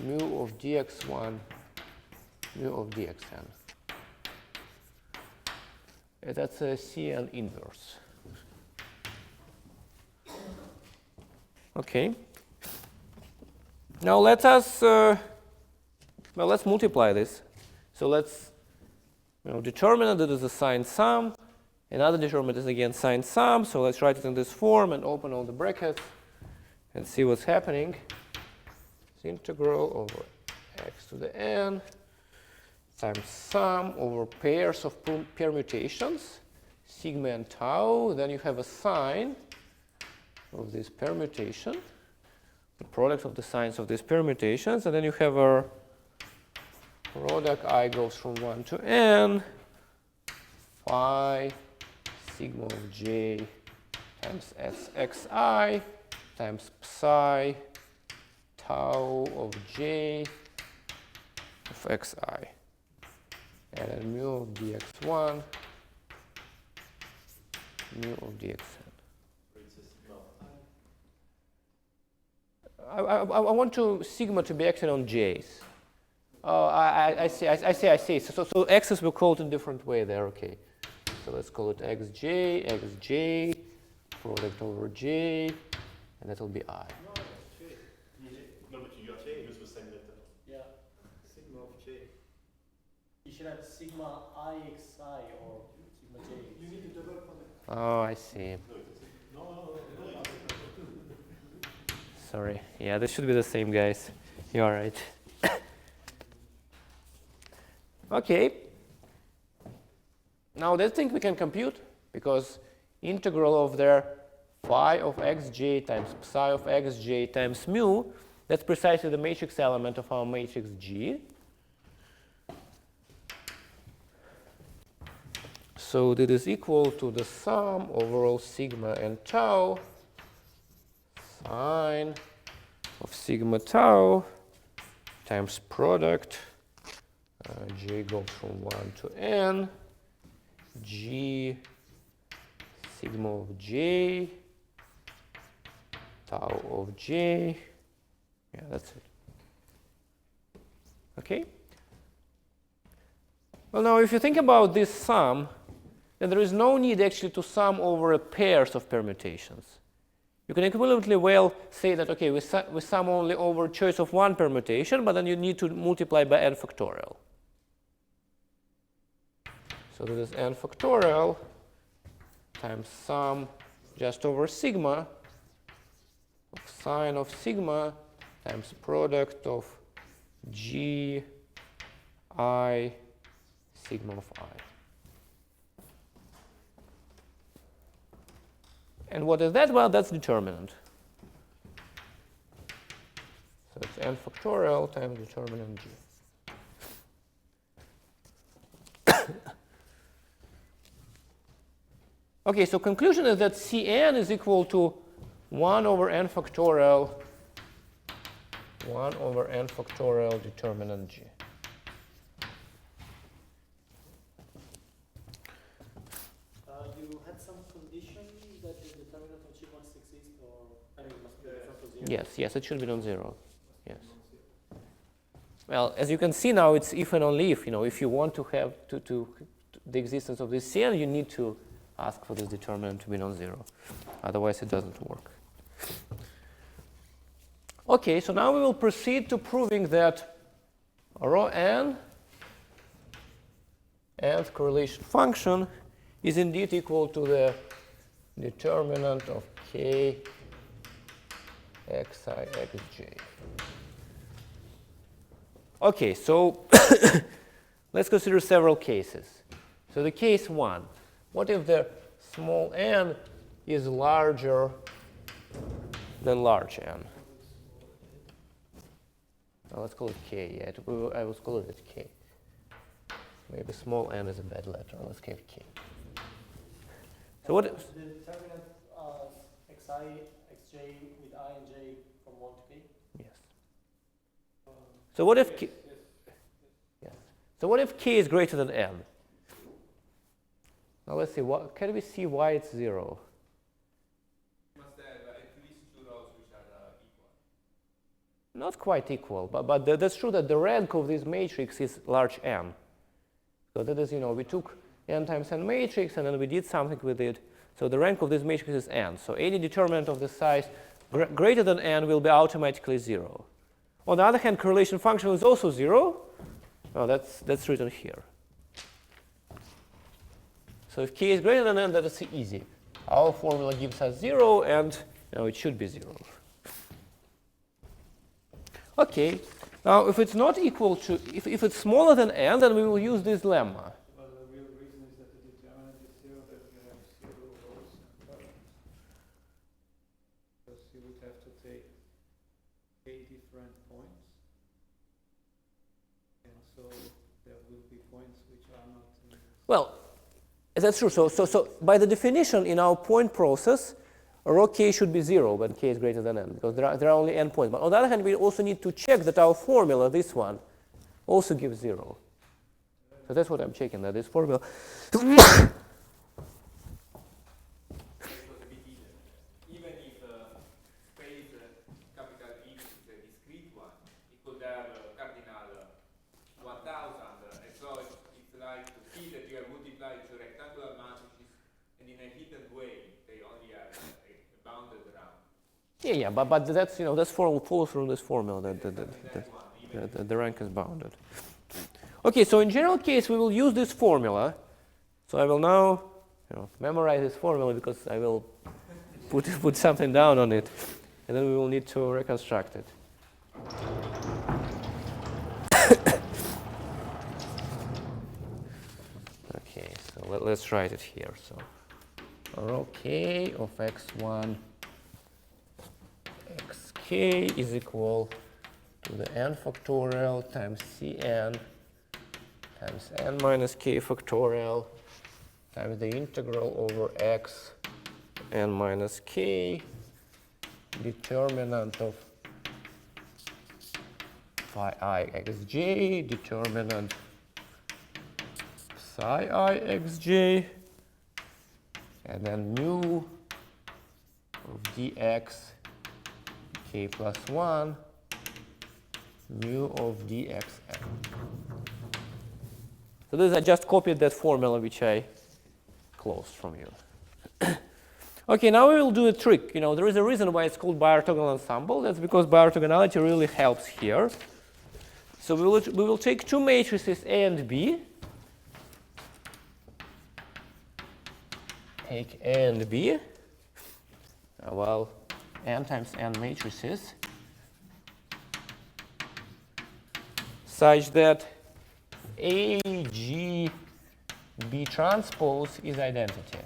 Mu of dx1, mu of dxn. That's a Cn inverse. Okay. Now let us, let's multiply this. So let's, determinant that is a sine sum. Another determinant is again sine sum. So let's write it in this form and open all the brackets and see what's happening. It's integral over x to the n times sum over pairs of permutations, sigma and tau. Then you have a sine of this permutation, the product of the sines of these permutations, and then you have a product I goes from 1 to n, phi sigma of j times xi times psi tau of j of xi, and then mu of dx1, mu of dxn. I want sigma to be acting on j's. I see. So x's will call it in a different way there. Okay. So let's call it xj, product over j, and that will be I. No, but you use the same method. Yeah. Sigma of j. You should have sigma ixi or sigma j. You need to double product. Oh, I see. No. Sorry. Yeah, this should be the same, guys. You're right. Okay. Now that thing we can compute because integral of their phi of xj times psi of xj times mu, that's precisely the matrix element of our matrix G. So that is equal to the sum over all sigma and tau sine of sigma tau times product j goes from 1 to n g sigma of j tau of j. Yeah, that's it. Okay. Well, now if you think about this sum, then there is no need actually to sum over pairs of permutations. You can equivalently well say that, okay, we sum only over choice of one permutation, but then you need to multiply by n factorial. So this is n factorial times sum just over sigma of sine of sigma times product of g I sigma of I. And what is that? Well, that's determinant. So it's n factorial times determinant g. Okay, so conclusion is that Cn is equal to 1 over n factorial determinant g. You had some condition that the determinant of g must exist, or it must be different to 0? Yes, it should be non-zero. Yes. Well, as you can see now, it's if and only if. If you want to have the existence of this Cn, you need to ask for this determinant to be non-zero. Otherwise, it doesn't work. Okay, so now we will proceed to proving that rho n nth correlation function is indeed equal to the determinant of k xi xj. Okay, so let's consider several cases. So the case 1, what if the small n is larger than large n? Now let's call it k. Yeah, I was calling it k. Maybe small n is a bad letter. Let's call it k. So what? The determinant of xi, xj with I and j from 1 to k? Yes. So what if k? Yes. So what if k is greater than n? Now let's see. What can we see why it's 0? You must have at least 2 rows which are equal. Not quite equal, but that's true that the rank of this matrix is large n. So that is, we took n times n matrix and then we did something with it. So the rank of this matrix is n. So any determinant of the size greater than n will be automatically 0. On the other hand, correlation function is also 0. Oh, that's written here. So if k is greater than n, that is easy. Our formula gives us 0, and it should be 0. Okay. Now, if it's not equal to, if it's smaller than n, then we will use this lemma. Well, the real reason is that the determinant is 0, that you have 0 rows and columns. Because you would have to take k different points. And so there will be points which are not. Well, that's true. So by the definition in our point process, rho k should be 0 when k is greater than n, because there are only n points. But on the other hand, we also need to check that our formula, this one, also gives 0. So that's what I'm checking, that this formula. Even if space capital X is a discrete one, it could have cardinal 1000, and so it's like to see that you have multiplied two rectangular matrices, and in a hidden way, they only are bounded around. Yeah, but that's that's follows from this formula that the rank is bounded. Okay, so in general case we will use this formula. So I will now memorize this formula because I will put something down on it, and then we will need to reconstruct it. Okay, so let's write it here. So rho k of x1 xk is equal to the n factorial times cn times n minus k factorial times the integral over x n minus k determinant of phi I xj determinant psi I xj and then mu of dx k plus 1 mu of dxn. So this I just copied that formula which I closed from you. Okay, now we will do a trick. There is a reason why it's called biorthogonal ensemble. That's because biorthogonality really helps here. So we will take two matrices A and B. Take A and B. Well, n times n matrices such that A, G, B transpose is identity.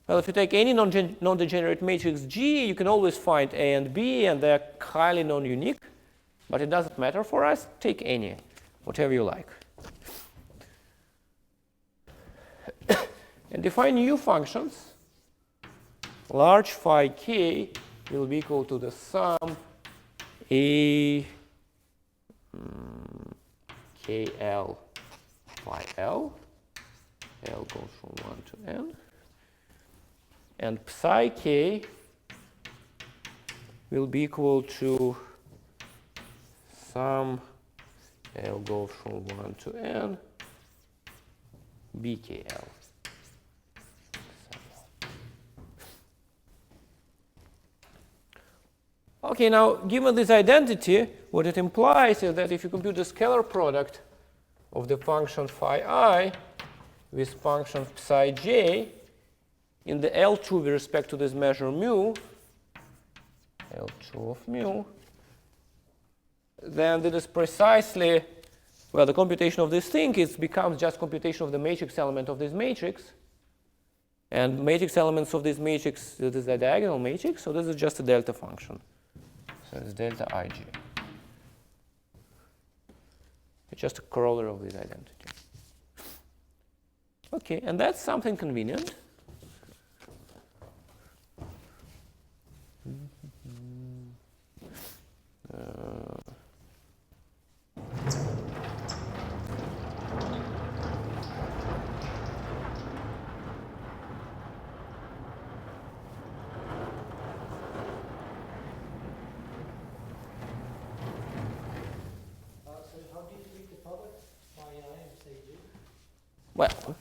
Well, if you take any non-degenerate matrix G, you can always find A and B, and they're highly non-unique. But it doesn't matter for us. Take any, whatever you like. And define new functions. Large phi k will be equal to the sum A kl phi l. L goes from 1 to n. And psi k will be equal to sum L goes from 1 to n BKL. Okay, now given this identity, what it implies is that if you compute the scalar product of the function phi I with function psi j in the L2 with respect to this measure mu, L2 of mu, then it is precisely, well, the computation of this thing becomes just computation of the matrix element of this matrix. And matrix elements of this matrix, this is a diagonal matrix, so this is just a delta function. So it's delta ij. It's just a corollary of this identity. Okay, and that's something convenient.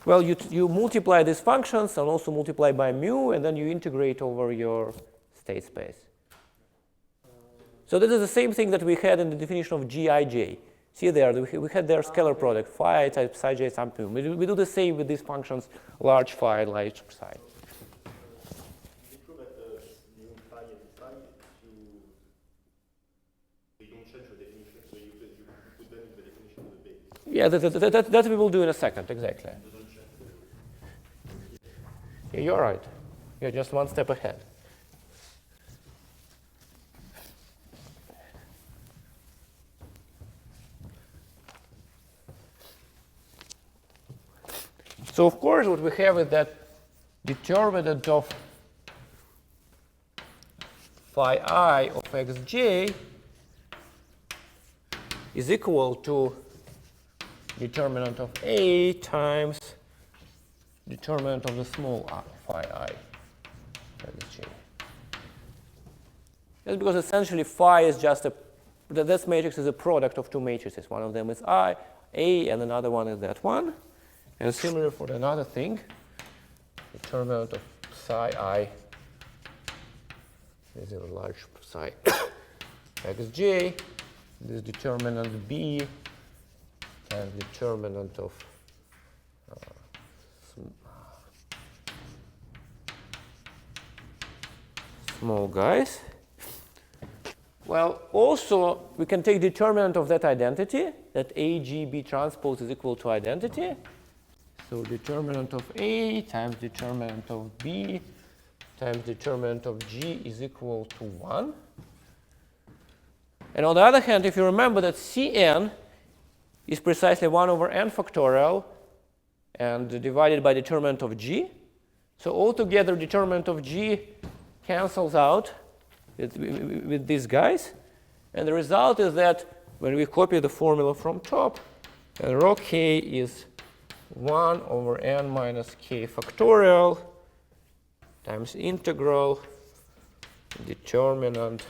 Well, you multiply these functions and also multiply by mu, and then you integrate over your state space. So this is the same thing that we had in the definition of Gij. See there, we had their scalar product, phi times psi j times mu. We do the same with these functions, large phi, large psi. Is it true that mu phi and psi, they don't change the definition, so you put them in the definition of the base? Yeah, that we will do in a second, exactly. Yeah, you're right. You're just one step ahead. So of course what we have is that determinant of phi I of xj is equal to determinant of A times determinant of the small phi I xj. That's because essentially phi is just this matrix is a product of two matrices. One of them is A, and another one is that one. And similar for another thing, determinant of psi I is a large psi xj. This determinant B and determinant of small guys. Well, also we can take determinant of that identity, that AGB transpose is equal to identity. So determinant of A times determinant of B times determinant of G is equal to 1. And on the other hand, if you remember that Cn is precisely 1 over n factorial and divided by determinant of G. So altogether determinant of G cancels out with these guys. And the result is that when we copy the formula from top, and rho k is 1 over n minus k factorial times integral determinant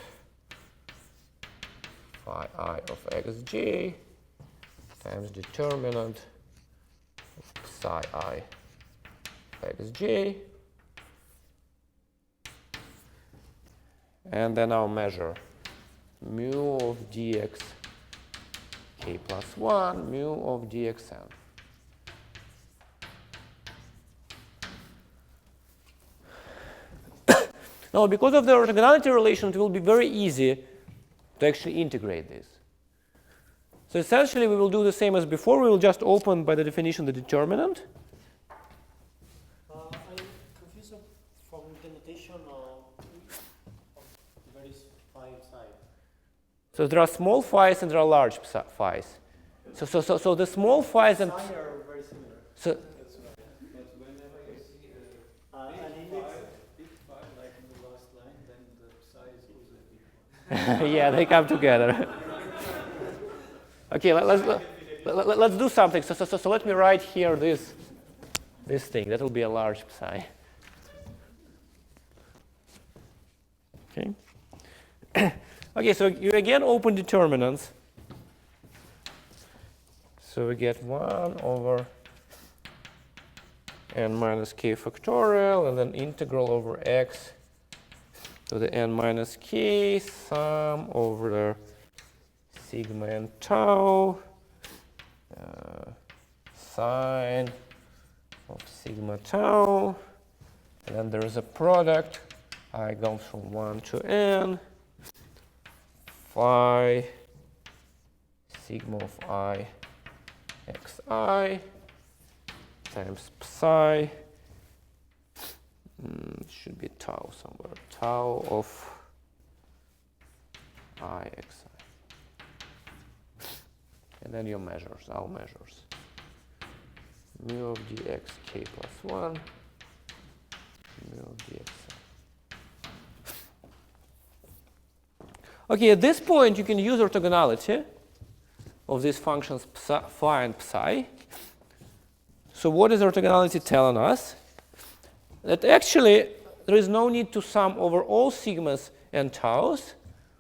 phi I of xj times determinant of psi I of xj. And then I'll measure mu of dx k plus 1, mu of dxn. Now, because of the orthogonality relation, it will be very easy to actually integrate this. So essentially, we will do the same as before. We will just open, by the definition, the determinant. I'm confused from the notation of various phi psi. So there are small phi's and there are large phi's. So the small phi's and Psi are very similar. so But whenever you see An big index. phi, like in the last line, then the psi is also a big one. yeah, they come together. Okay, let's do something. So let me write here this thing. That will be a large psi. Okay. Okay, so you again open determinants. So we get 1 over n minus k factorial, and then integral over x to the n minus k sum over the sigma and tau sine of sigma tau, and then there is a product. I goes from 1 to n phi sigma of I xi times psi, should be tau somewhere, tau of I xi. And then your measures, our measures. Mu of dx k plus 1, mu of dx. Okay, at this point you can use orthogonality of these functions phi and psi. So what is orthogonality telling us? That actually there is no need to sum over all sigmas and taus.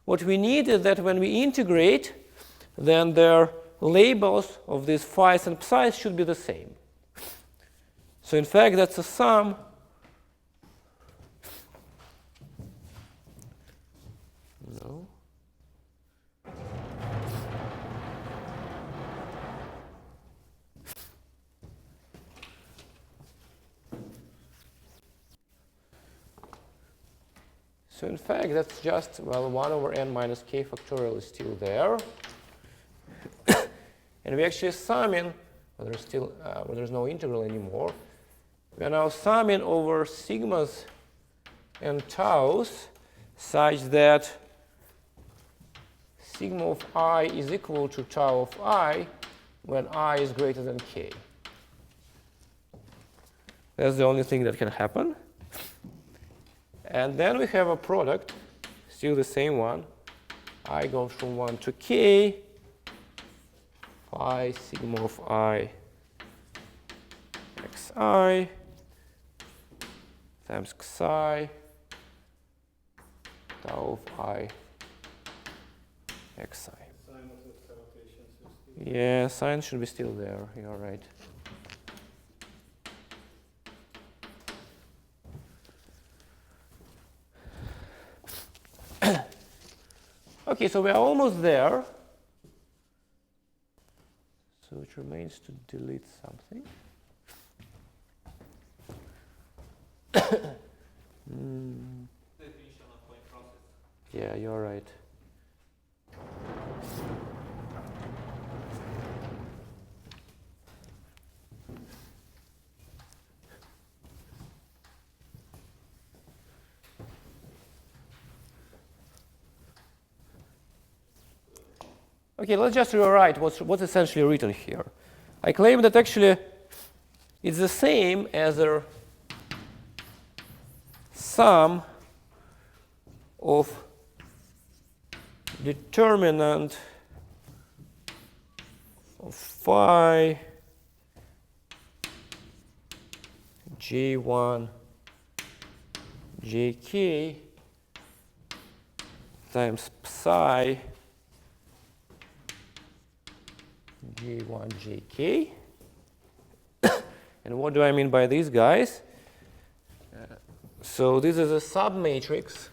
What we need is that when we integrate, then their labels of these phi's and psi's should be the same. So in fact, that's a sum no. So in fact, that's just, well, 1 over n minus k factorial is still there. And we actually summing, well, there's still, well, there's no integral anymore. We are now summing over sigmas and taus such that sigma of I is equal to tau of I when I is greater than k. That's the only thing that can happen. And then we have a product, still the same one. I goes from 1 to k, phi sigma of I xi times xi tau of I xi. Sign of the salutation system. Yeah, sign should be still there. You're right. Okay, so we are almost there. So it remains to delete something. Definition of point process. Yeah, you're right. Okay, let's just rewrite what's essentially written here. I claim that actually it's the same as a sum of determinant of phi j1 jk times psi j1 jk. And what do I mean by these guys? So this is a submatrix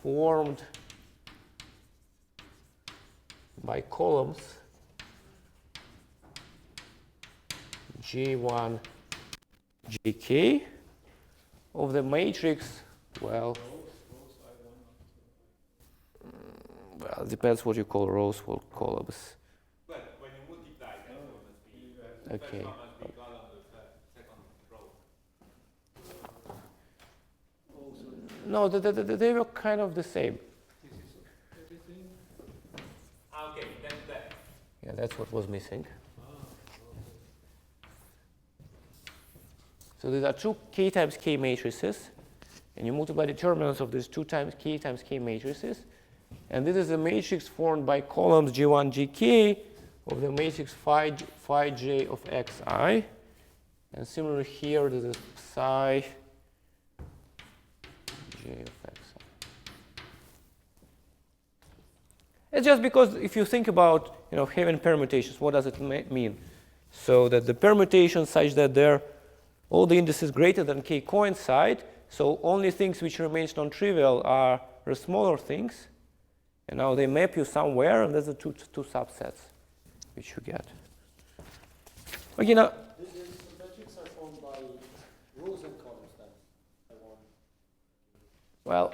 formed by columns J1 JK of the matrix, well, it depends what you call rows or columns. Well, when you multiply, then it must be, Okay. first one must be column, the second row. No, they were kind of the same. Everything? Okay, then that. Yeah, that's what was missing. So these are two k times k matrices, and you multiply determinants of these 2 times k matrices. And this is a matrix formed by columns G1, Gk of the matrix phi j of xi. And similarly here, this is psi j of xi. It's just because if you think about having permutations, what does it mean? So that the permutation such that all the indices greater than k coincide, so only things which remains non-trivial are the smaller things, and now they map you somewhere, and there's the two subsets which you get. Okay, now. These metrics are formed by rows and columns then. Well,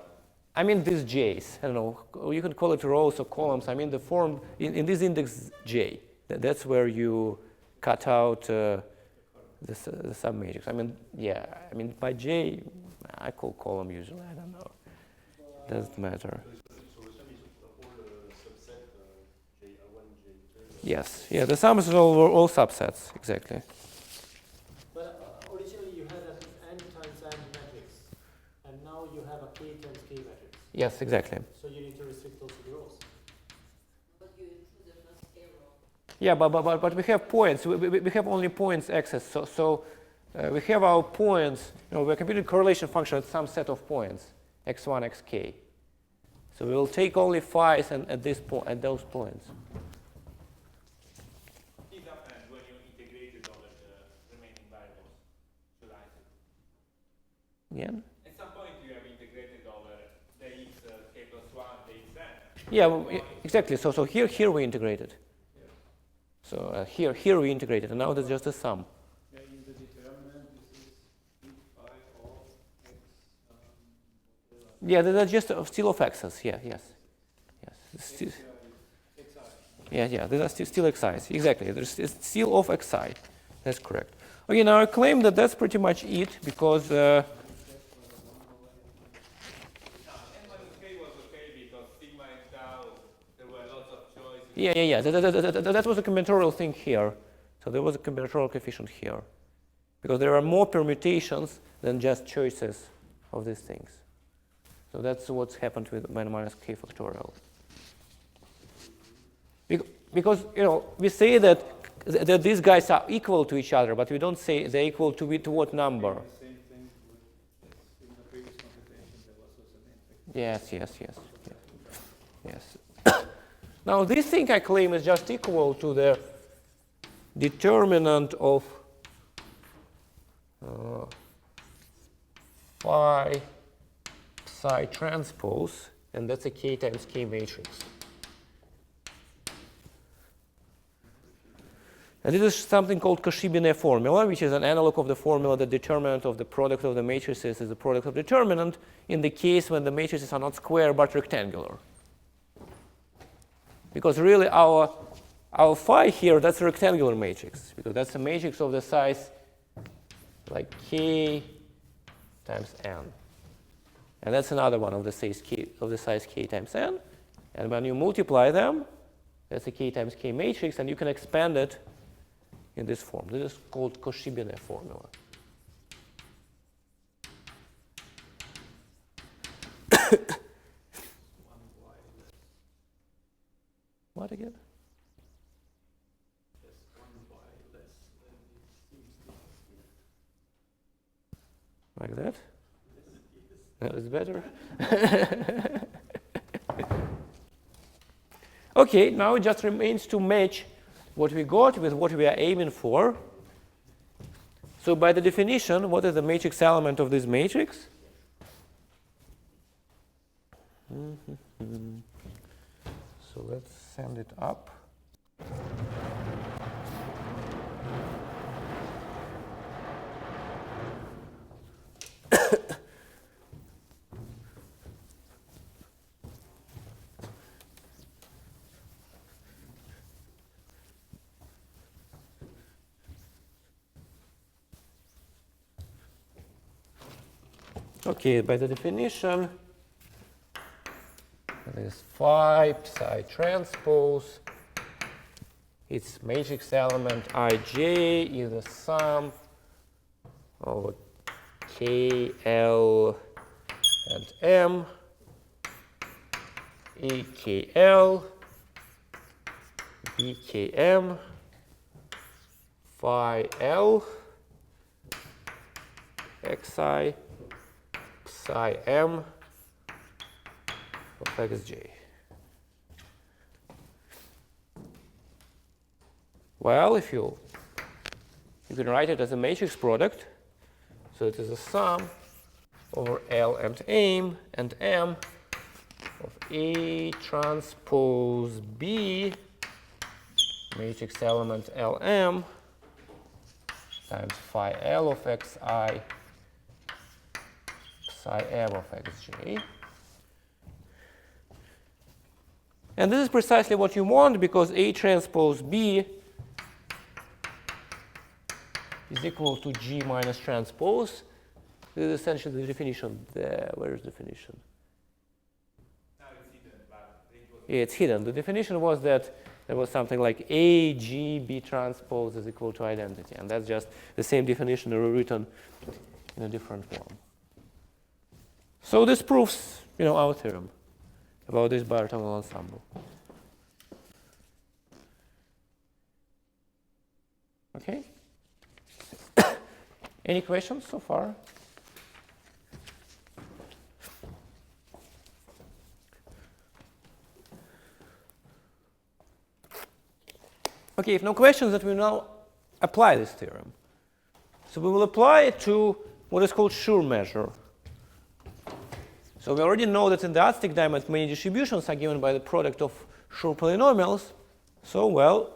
I mean these J's, I don't know, you can call it rows or columns. I mean the form in this index J. That's where you cut out the submatrix. I mean, yeah, I mean by J, I call column usually, I don't know. Doesn't matter. So the sum is the whole subset J1, J2? Yes, yeah, the sum is all subsets, exactly. But originally you had an n times n matrix, and now you have a k times k matrix. Yes, exactly. So you need to restrict also the rows. But you include the first k row. Yeah, but we have points. We have only points access. So we have our points. We're computing correlation function at some set of points, x1, xk. So we will take only phi's and at those points. This happens when you integrated over the remaining variables. Should I say? Yeah. At some point you have integrated over the x k plus 1, the xn. Yeah, well, exactly. So here we integrated. So here we integrated, and now that's just a sum. Yeah, in the determinant, this is phi of x. Yeah, that's just still of x's. Yeah, yes. Xi. Yeah, these are still xi's. Exactly. It's still of xi. That's correct. Okay, now I claim that that's pretty much it because. N minus k was okay because sigma and tau, there were lots of choices. Yeah. That was a combinatorial thing here. So there was a combinatorial coefficient here. Because there are more permutations than just choices of these things. So that's what's happened with n minus k factorial. Because we say that these guys are equal to each other, but we don't say they're equal to what number. Same thing in the previous computation, there was also an integral. Yes. Now this thing I claim is just equal to the determinant of phi psi transpose, and that's a k times k matrix. And this is something called Cauchy-Binet formula, which is an analog of the formula that determinant of the product of the matrices is the product of determinant in the case when the matrices are not square but rectangular. Because really our phi here, that's a rectangular matrix, because that's a matrix of the size like k times n. And that's another one of the size k times n. And when you multiply them, that's a k times k matrix, and you can expand it in this form. This is called Cauchy-Binet formula. What again? Just 1y less than it seems to be. Like that? That is better. Okay, now it just remains to match what we got with what we are aiming for. So by the definition, what is the matrix element of this matrix? So let's send it up. Okay, by the definition, this phi psi transpose, its matrix element ij is the sum of k, l, and m, ekl, bkm, phi l, xi, psi m of xj. Well, if you can write it as a matrix product, so it is a sum over L and M of A transpose B matrix element Lm times phi L of xi psi m of xj. And this is precisely what you want, because A transpose B is equal to G minus transpose. This is essentially the definition there. Where is the definition? Now it's hidden, but it was Yeah, it's hidden. The definition was that there was something like A, G, B transpose is equal to identity. And that's just the same definition rewritten in a different form. So this proves, our theorem about this biorthogonal ensemble. Okay? Any questions so far? Okay, if no questions, that we now apply this theorem. So we will apply it to what is called Schur measure. So we already know that in the Aztec diamond, many distributions are given by the product of Schur polynomials. So, well,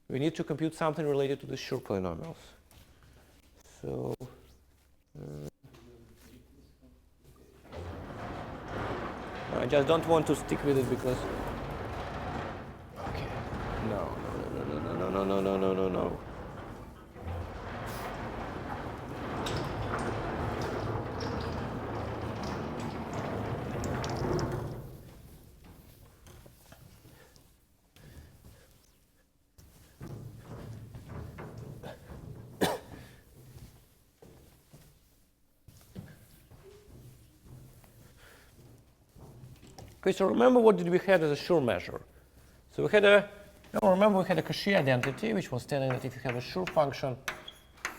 we need to compute something related to the Schur polynomials. So, I just don't want to stick with it because. Okay. No. Okay, so remember what did we have as a Schur measure? So we had a Cauchy identity, which was telling that if you have a Schur function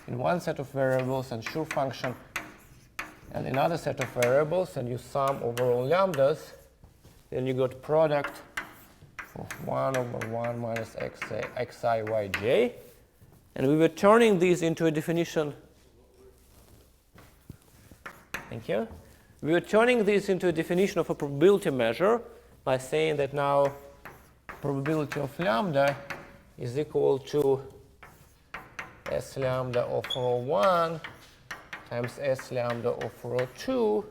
in one set of variables and Schur function and another set of variables, and you sum over all lambdas, then you got product of 1 over 1 minus xi yj. And we were turning these into a definition. Thank you. We were turning this into a definition of a probability measure by saying that now probability of lambda is equal to S lambda of rho 1 times S lambda of rho 2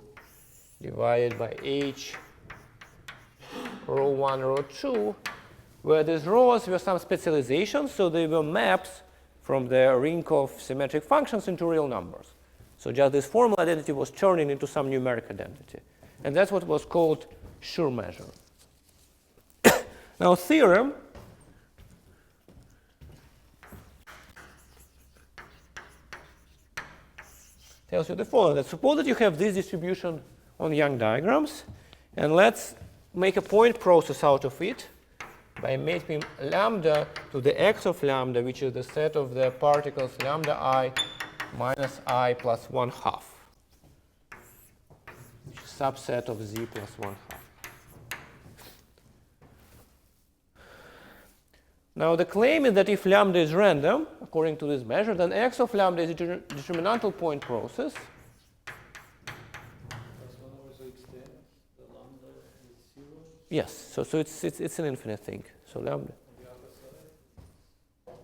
divided by H rho 1, rho 2, where these rows were some specializations, so they were maps from the ring of symmetric functions into real numbers. So just this formal identity was turning into some numeric identity. And that's what was called Schur measure. Now theorem tells you the following. That suppose that you have this distribution on Young diagrams, and let's make a point process out of it by mapping lambda to the x of lambda, which is the set of the particles lambda I minus I plus 1/2, which is subset of z plus 1/2. Now the claim is that if lambda is random, according to this measure, then x of lambda is a determinantal point process. Does one also extend the lambda is 0? Yes, so it's an infinite thing. So lambda. On the other side?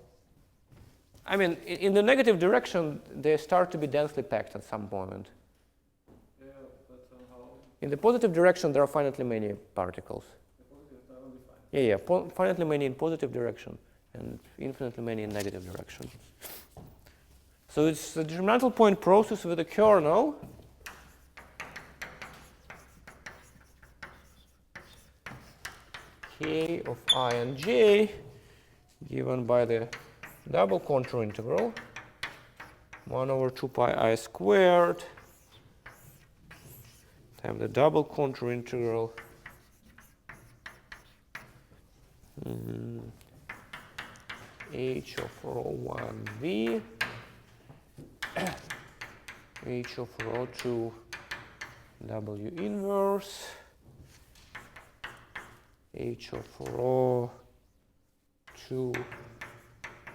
I mean, in the negative direction, they start to be densely packed at some moment. Yeah, but somehow In the positive direction, there are finitely many particles. the positive are only fine. Yeah, finitely many in positive direction and infinitely many in negative direction. So it's a determinantal point process with a kernel. K of I and j given by the double contour integral 1 over 2 pi I squared times the double contour integral h of rho 1v h of rho 2 w inverse h of rho 2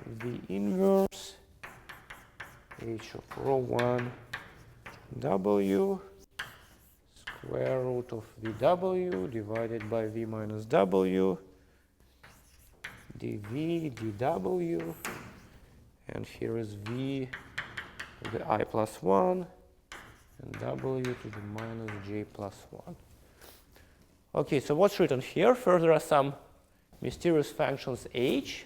V inverse H of rho 1 W square root of VW divided by V minus W dV dW, and here is V to the I plus 1 and W to the minus J plus 1. Okay, so what's written here? First, there are some mysterious functions H.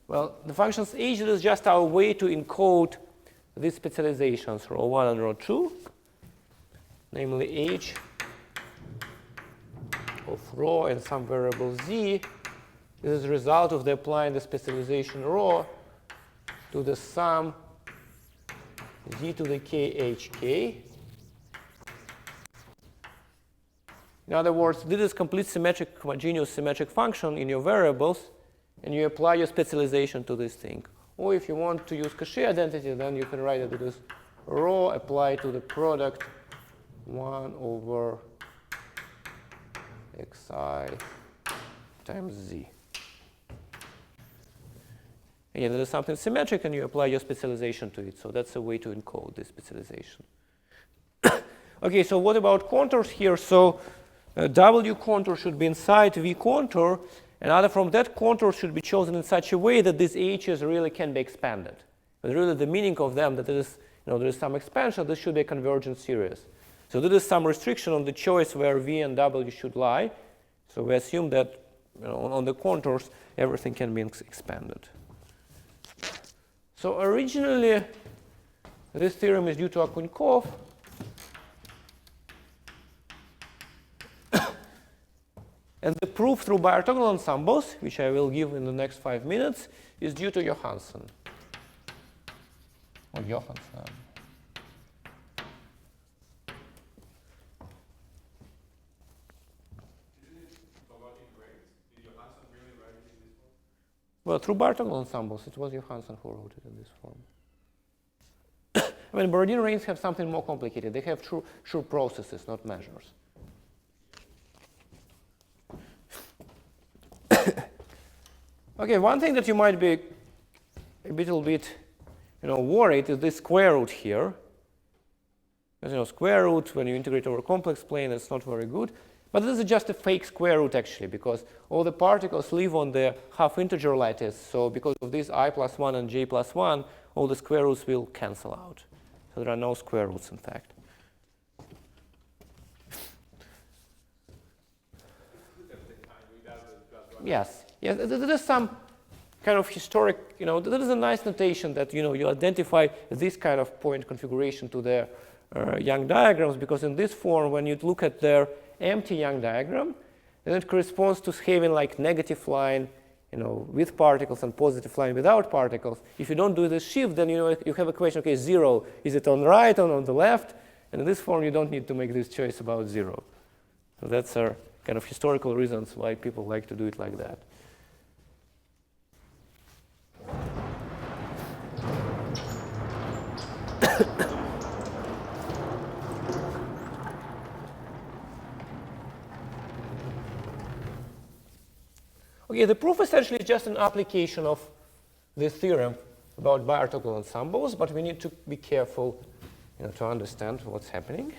Well, the functions H is just our way to encode these specializations, rho 1 and rho 2, namely H of rho and some variable Z. This is the result of the applying the specialization rho to the sum Z to the k HK. In other words, this is complete symmetric, homogeneous symmetric function in your variables, and you apply your specialization to this thing. Or if you want to use Cauchy identity, then you can write it as rho applied to the product 1 over xi times z. Again, there is something symmetric, and you apply your specialization to it. So that's a way to encode this specialization. Okay, so what about contours here? So W contour should be inside V contour, and either from that contour should be chosen in such a way that these H's really can be expanded. But really the meaning of them that there is some expansion, this should be a convergent series. So there is some restriction on the choice where V and W should lie. So we assume that on the contours everything can be expanded. So originally this theorem is due to Okounkov. And the proof through bi-orthogonal ensembles, which I will give in the next 5 minutes, is due to Johansson. Or Johansson. Well, through bi-orthogonal ensembles, it was Johansson who wrote it in this form. I mean, Borodin rings have something more complicated. They have true processes, not measures. Okay, one thing that you might be a little bit, worried is this square root here. Because, square root, when you integrate over a complex plane, it's not very good. But this is just a fake square root, actually, because all the particles live on the half-integer lattice. So because of this I plus 1 and J plus 1, all the square roots will cancel out. So there are no square roots, in fact. Yes. Yes, there is some kind of historic, there is a nice notation that, you identify this kind of point configuration to the Young diagrams, because in this form, when you look at their empty Young diagram, then it corresponds to having like negative line, with particles and positive line without particles. If you don't do this shift, then, you have a question, okay, 0, is it on the right or on the left? And in this form, you don't need to make this choice about 0. So that's our kind of historical reasons why people like to do it like that. Okay, the proof essentially is just an application of this theorem about bi-orthogonal ensembles, but we need to be careful to understand what's happening.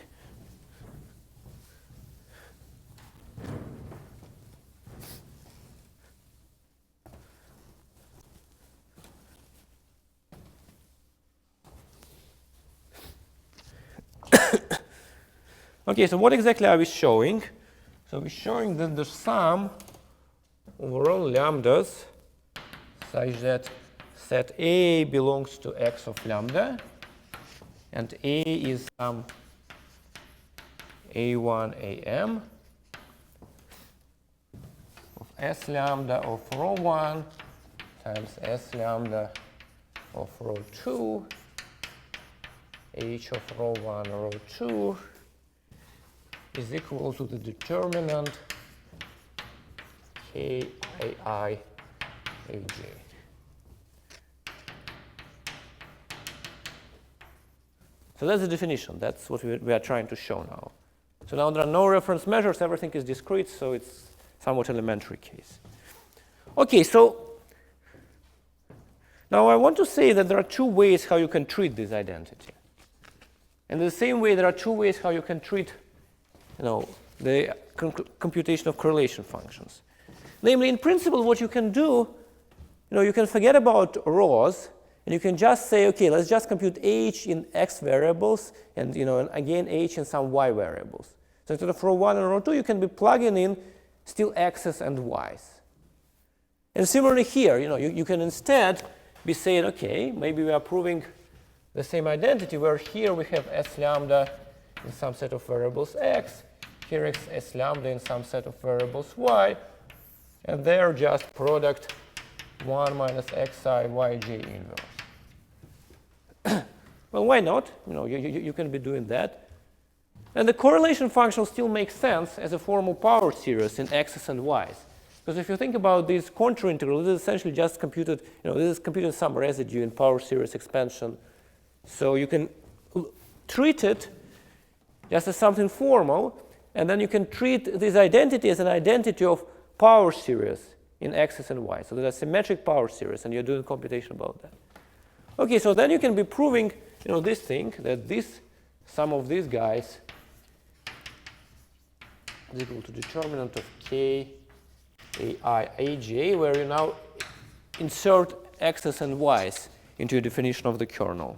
Okay, so what exactly are we showing? So we're showing that the sum over all lambdas such that set A belongs to X of lambda, and A is some A1 AM of S lambda of rho 1 times S lambda of rho 2, H of rho 1 rho 2 is equal to the determinant KAI AJ. So that's the definition. That's what we are trying to show now. So now there are no reference measures. Everything is discrete, so it's somewhat elementary case. Okay, so Now I want to say that there are two ways how you can treat this identity. And in the same way, there are two ways how you can treat the computation of correlation functions. Namely, in principle, what you can do, you can forget about rows, and you can just say, okay, let's just compute h in x variables, and and again h in some y variables. So instead of row 1 and row 2, you can be plugging in still x's and y's. And similarly here, you can instead be saying, okay, maybe we are proving the same identity, where here we have s lambda in some set of variables x, here is s lambda in some set of variables y, and they're just product 1 minus xi yj inverse. Well, why not? You can be doing that. And the correlation function still makes sense as a formal power series in x's and y's. Because if you think about this contour integral, this is essentially just computed, this is computed some residue in power series expansion. So you can treat it just as something formal, and then you can treat this identity as an identity of power series in x's and y. So there's a symmetric power series, and you're doing computation about that. Okay, so then you can be proving, this thing, that this sum of these guys is equal to determinant of k ai aj, where you now insert x's and y's into your definition of the kernel.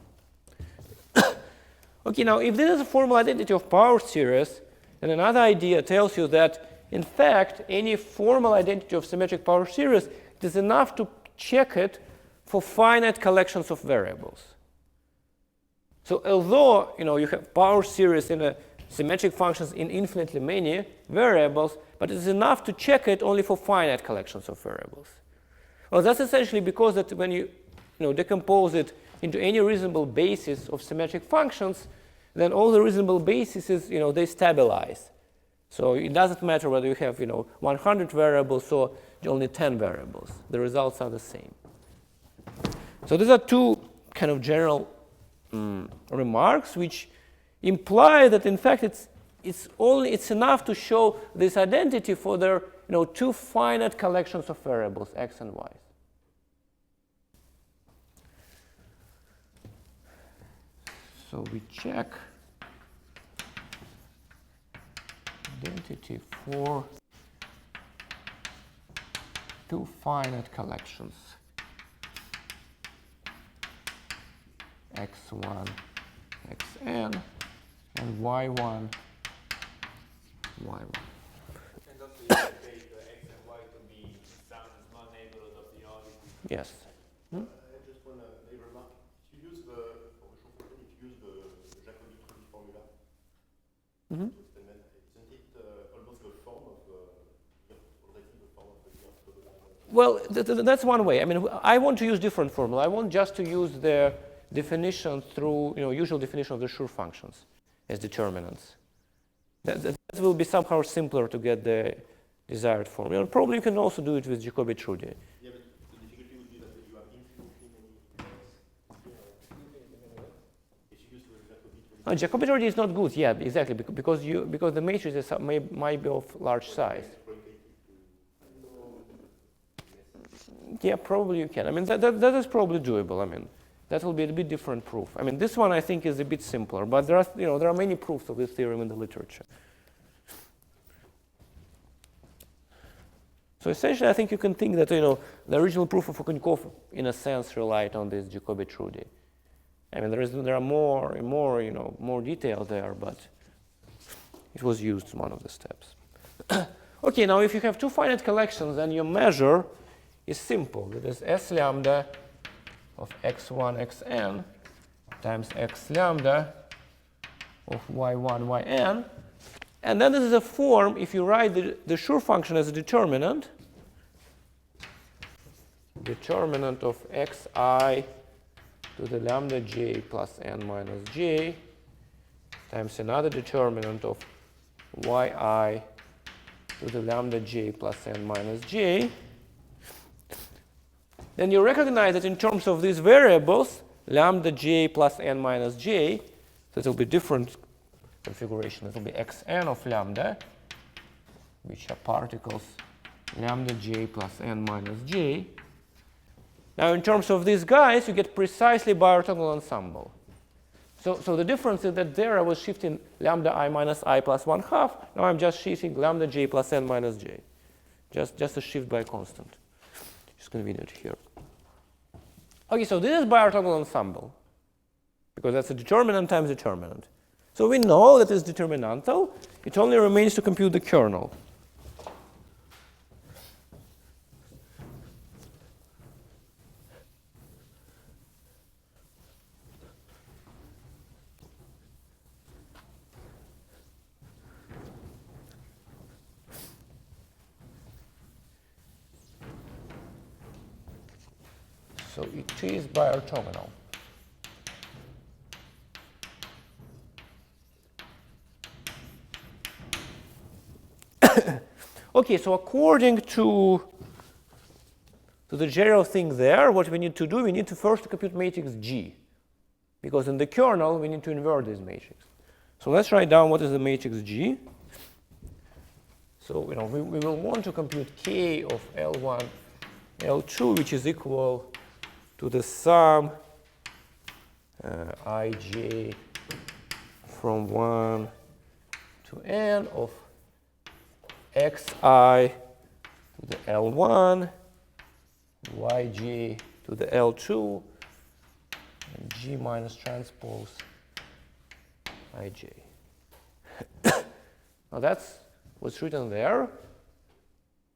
Okay, now if this is a formal identity of power series, then another idea tells you that, in fact, any formal identity of symmetric power series, it is enough to check it for finite collections of variables. So although you have power series in a symmetric functions in infinitely many variables, but it is enough to check it only for finite collections of variables. Well, that's essentially because that when you decompose it into any reasonable basis of symmetric functions, then all the reasonable bases, they stabilize. So it doesn't matter whether you have 100 variables or only 10 variables. The results are the same. So these are two kind of general remarks which imply that in fact it's enough to show this identity for their two finite collections of variables x and y. So we check identity for two finite collections x1 xn and y1 y1. And also you can take the x and y to be some small neighborhood of the origin. Yes. I just want to remark. If you use the Jacobi tree formula, Mm-hmm. isn't it almost the form of already the form of the Well, that's one way. I mean, I want to use different formula. I want just to use the definition through usual definition of the Schur functions as determinants. That will be somehow simpler to get the desired formula. Probably you can also do it with Jacobi tree. Yeah, but the difficulty would be that you have infinitely many. If you use the Jacobi tree. Jacobi tree is not good. Yeah, exactly, because the matrices might be of large size. Yeah, probably you can. I mean, that is probably doable. I mean, that will be a bit different proof. I mean, this one I think is a bit simpler, but there are many proofs of this theorem in the literature. So essentially, I think you can think that the original proof of Okounkov, in a sense, relied on this Jacobi tree. I mean, there are more detail there, but it was used as one of the steps. Okay, now if you have two finite collections, then your measure is simple. It is s lambda of x1 xn times x lambda of y1 yn. And then this is a form, if you write the Schur function as a determinant of xi to the lambda j plus n minus j times another determinant of yi to the lambda j plus n minus j. Then you recognize that in terms of these variables, lambda j plus n minus j, so it will be different configuration. It will be xn of lambda, which are particles lambda j plus n minus j. Now, in terms of these guys, you get precisely biorthogonal ensemble. So the difference is that there I was shifting lambda I minus I plus 1/2. Now I'm just shifting lambda j plus n minus j. Just a shift by a constant. Just convenient here. Okay, so this is biorthogonal ensemble, because that's a determinant times determinant. So we know that it's determinantal. It only remains to compute the kernel. So it is biorthogonal. Okay, so according to the general thing there, what we need to do, we need to first compute matrix G. Because in the kernel, we need to invert this matrix. So let's write down what is the matrix G. So we will want to compute K of L1, L2, which is equal to the sum ij from 1 to n of xi to the L1, yj to the L2, and g minus transpose ij. Now that's what's written there.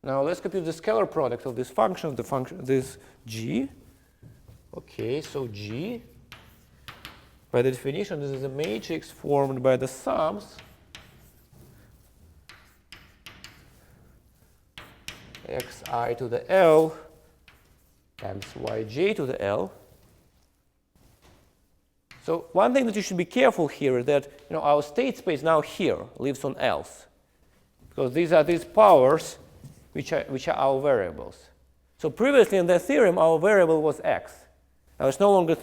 Now let's compute the scalar product of this function, this g. Okay, so G, by the definition, this is a matrix formed by the sums xi to the L times yj to the L. So one thing that you should be careful here is that our state space now here lives on L's, because these are these powers which are our variables. So previously in that theorem, our variable was x. Now it's no longer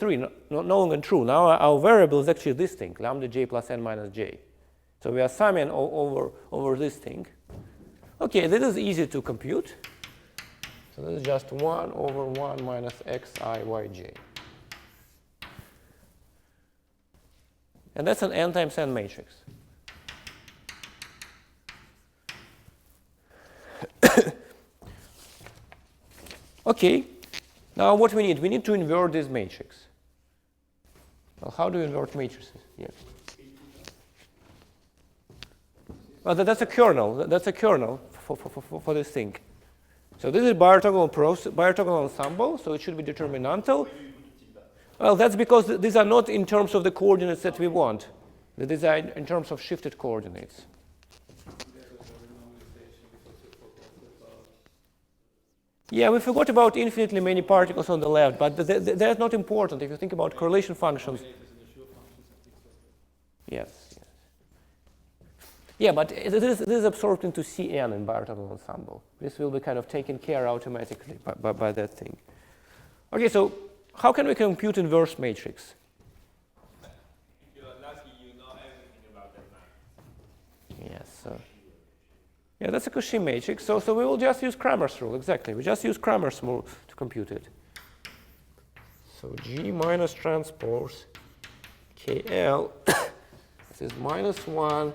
no longer true. Now our variable is actually this thing, lambda j plus n minus j. So we are summing over this thing. Okay, this is easy to compute. So this is just 1 over 1 minus xi yj. And that's an n times n matrix. Okay. Now what we need to invert this matrix. Well, how do you invert matrices? Yeah. Well, that's a kernel. That's a kernel for this thing. So this is biorthogonal ensemble, so it should be determinantal. Well, that's because these are not in terms of the coordinates that we want. These are in terms of shifted coordinates. Yeah, we forgot about infinitely many particles on the left, but that's not important if you think about correlation functions. Yes. Yeah, but this is absorbed into Cn in biorthogonal ensemble. This will be kind of taken care automatically by that thing. Okay, so how can we compute inverse matrix? If you're lucky, you know everything about that math. Yes. Yeah, that's a Cauchy matrix. So we will just use Cramer's rule. Exactly. We just use Cramer's rule to compute it. So G minus transpose KL this is minus 1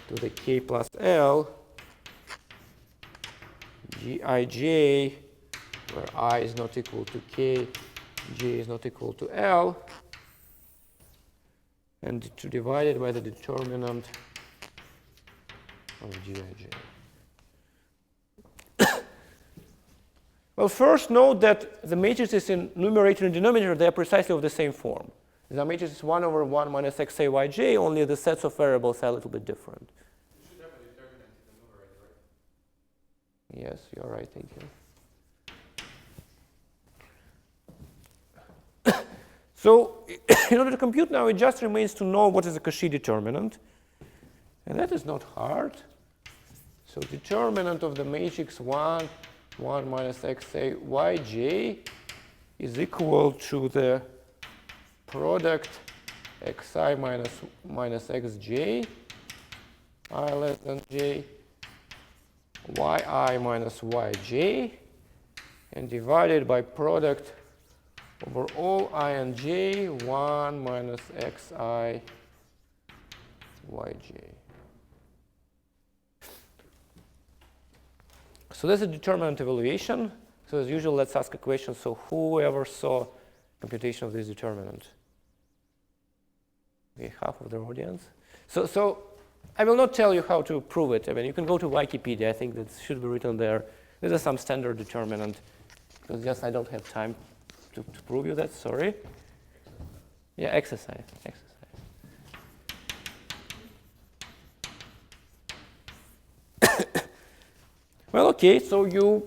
to the K plus L Gij, where I is not equal to K, J is not equal to L, and to divide it by the determinant of Gij. Well, first note that the matrices in numerator and denominator, they are precisely of the same form. The matrix is 1 over 1 minus xi yj, only the sets of variables are a little bit different. You should have a determinant in the numerator, right? Yes, you're right, thank you. So in order to compute now, it just remains to know what is the Cauchy determinant. And that is not hard. So determinant of the matrix 1 minus xi yj is equal to the product xi minus xj, I less than j, yi minus yj, and divided by product over all I and j, 1 minus xi yj. So that's a determinant evaluation. So as usual, let's ask a question. So whoever saw computation of this determinant? Okay, half of the audience. So I will not tell you how to prove it. I mean, you can go to Wikipedia. I think that should be written there. This is some standard determinant. Because just I don't have time to prove you that. Sorry. Yeah, exercise. Well, okay. So you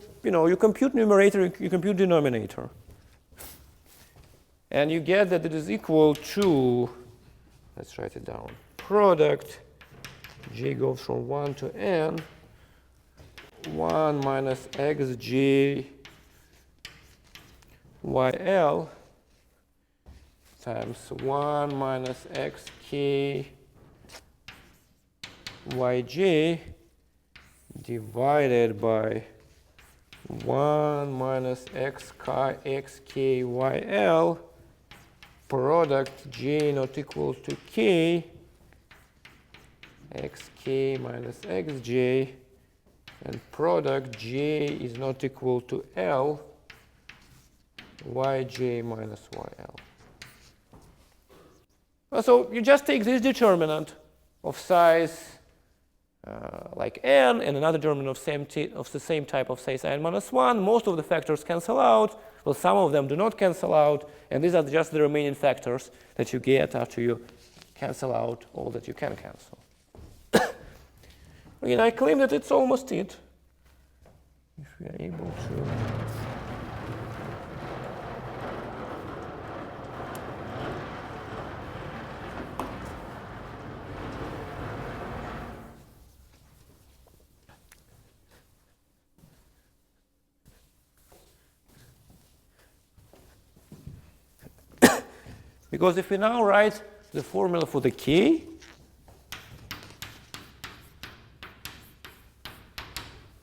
compute numerator, you compute denominator, and you get that it is equal to. Let's write it down. Product j goes from 1 to n, 1 minus xj yl times 1 minus xk yj divided by 1 minus xk yl product j not equal to k xk minus xj and product j is not equal to l yj minus yl. So you just take this determinant of size like n and another determinant of the same type of size n minus 1. Most of the factors cancel out. Well, some of them do not cancel out, and these are just the remaining factors that you get after you cancel out all that you can cancel. Again, I claim that it's almost it. If we are able to. Because if we now write the formula for the k,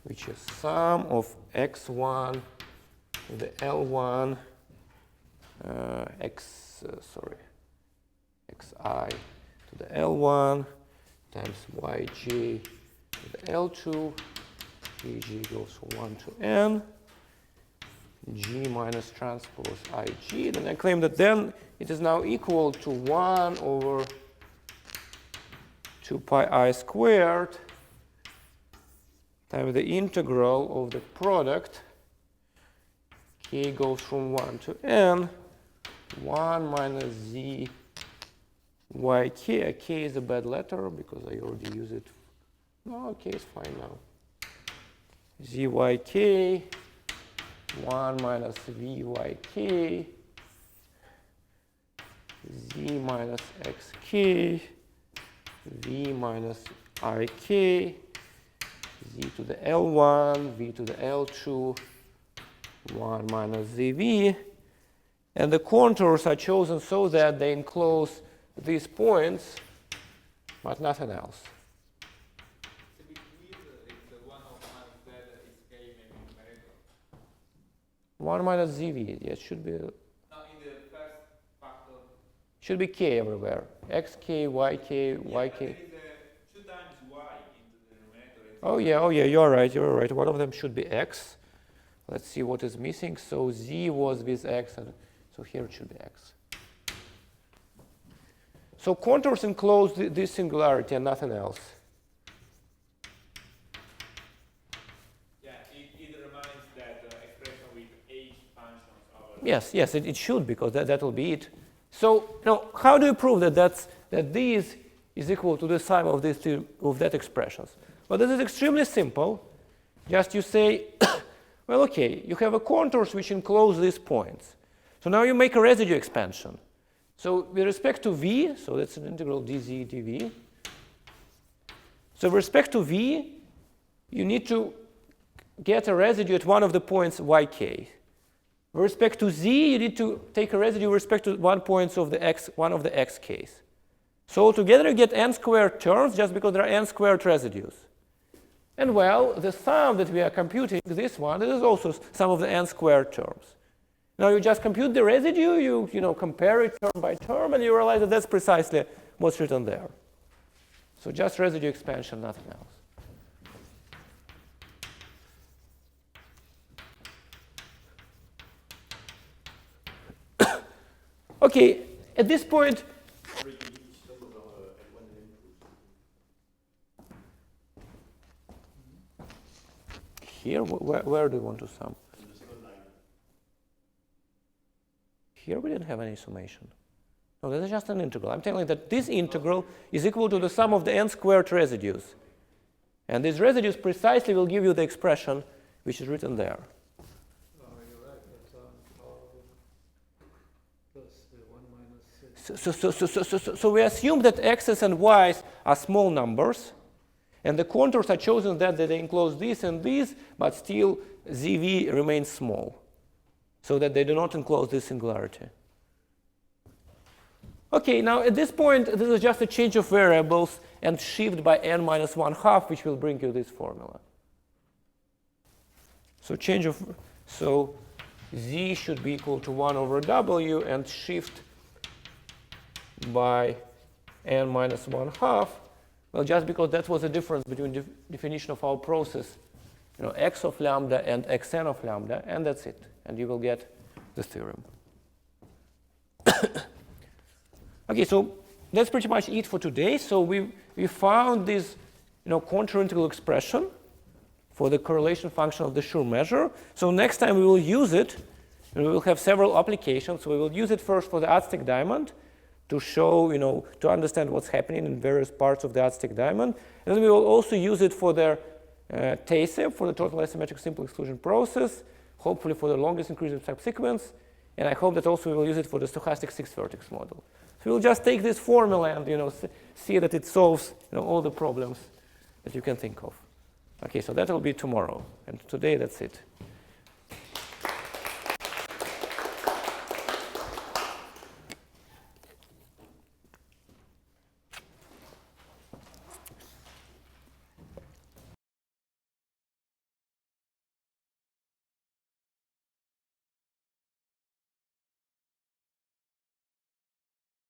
which is sum of x1 to the L1 xi to the L1 times yj to the L2, gj goes from 1 to n, g minus transpose ig, then I claim that then it is now equal to 1 over 2 pi I squared times the integral of the product k goes from 1 to n 1 minus z yk. K is a bad letter because I already use it. No, k is fine now. zyk 1 minus vyk z minus xk v minus ik z to the L1 v to the L2 1 minus zv, and the contours are chosen so that they enclose these points but nothing else. To be clear, it's 1 of minus z is k maybe numerator. 1 minus zv, yes, should be. No, in the first factor. Should be k everywhere. Xk, yk, Yeah, yk. but there is 2 times y into the numerator. Oh yeah, you're right. One of them should be x. Let's see what is missing. So z was with x, and so here it should be x. So contours enclose this singularity and nothing else. Yeah, it reminds that expression with h functions over. Yes, it should, because that will be it. So now, how do you prove that these is equal to the sum of these two of that expressions? Well, this is extremely simple. Just you say, well, okay, you have a contours which enclose these points. So now you make a residue expansion. So with respect to v, so that's an integral dz dv. So with respect to v, you need to get a residue at one of the points yk. With respect to z, you need to take a residue with respect to one of the xk's. So altogether you get n squared terms just because there are n squared residues. And well, the sum that we are computing, this one, this is also sum of the n squared terms. Now you just compute the residue, you compare it term by term, and you realize that that's precisely what's written there. So just residue expansion, nothing else. Okay, at this point, here, where do you want to sum? Here we didn't have any summation. No, this is just an integral. I'm telling you that this integral is equal to the sum of the n squared residues. And these residues precisely will give you the expression which is written there. Oh, you're right. That's plus the 1 minus 6. So we assume that x's and y's are small numbers. And the contours are chosen that they enclose this and this, but still ZV remains small, so that they do not enclose this singularity. Okay, now at this point, this is just a change of variables and shift by n minus 1/2, which will bring you this formula. So Z should be equal to 1 over W and shift by n minus 1/2. Well, just because that was the difference between the definition of our process, x of lambda and xn of lambda, and that's it. And you will get this theorem. Okay, so that's pretty much it for today. So we found this contour integral expression for the correlation function of the Schur measure. So next time we will use it, and we will have several applications. So we will use it first for the Aztec diamond, to show, to understand what's happening in various parts of the Aztec diamond. And then we will also use it for the TASEP, for the total asymmetric simple exclusion process, hopefully for the longest increasing subsequence. And I hope that also we will use it for the stochastic 6-vertex model. So we'll just take this formula and see that it solves all the problems that you can think of. Okay, so that will be tomorrow. And today, that's it.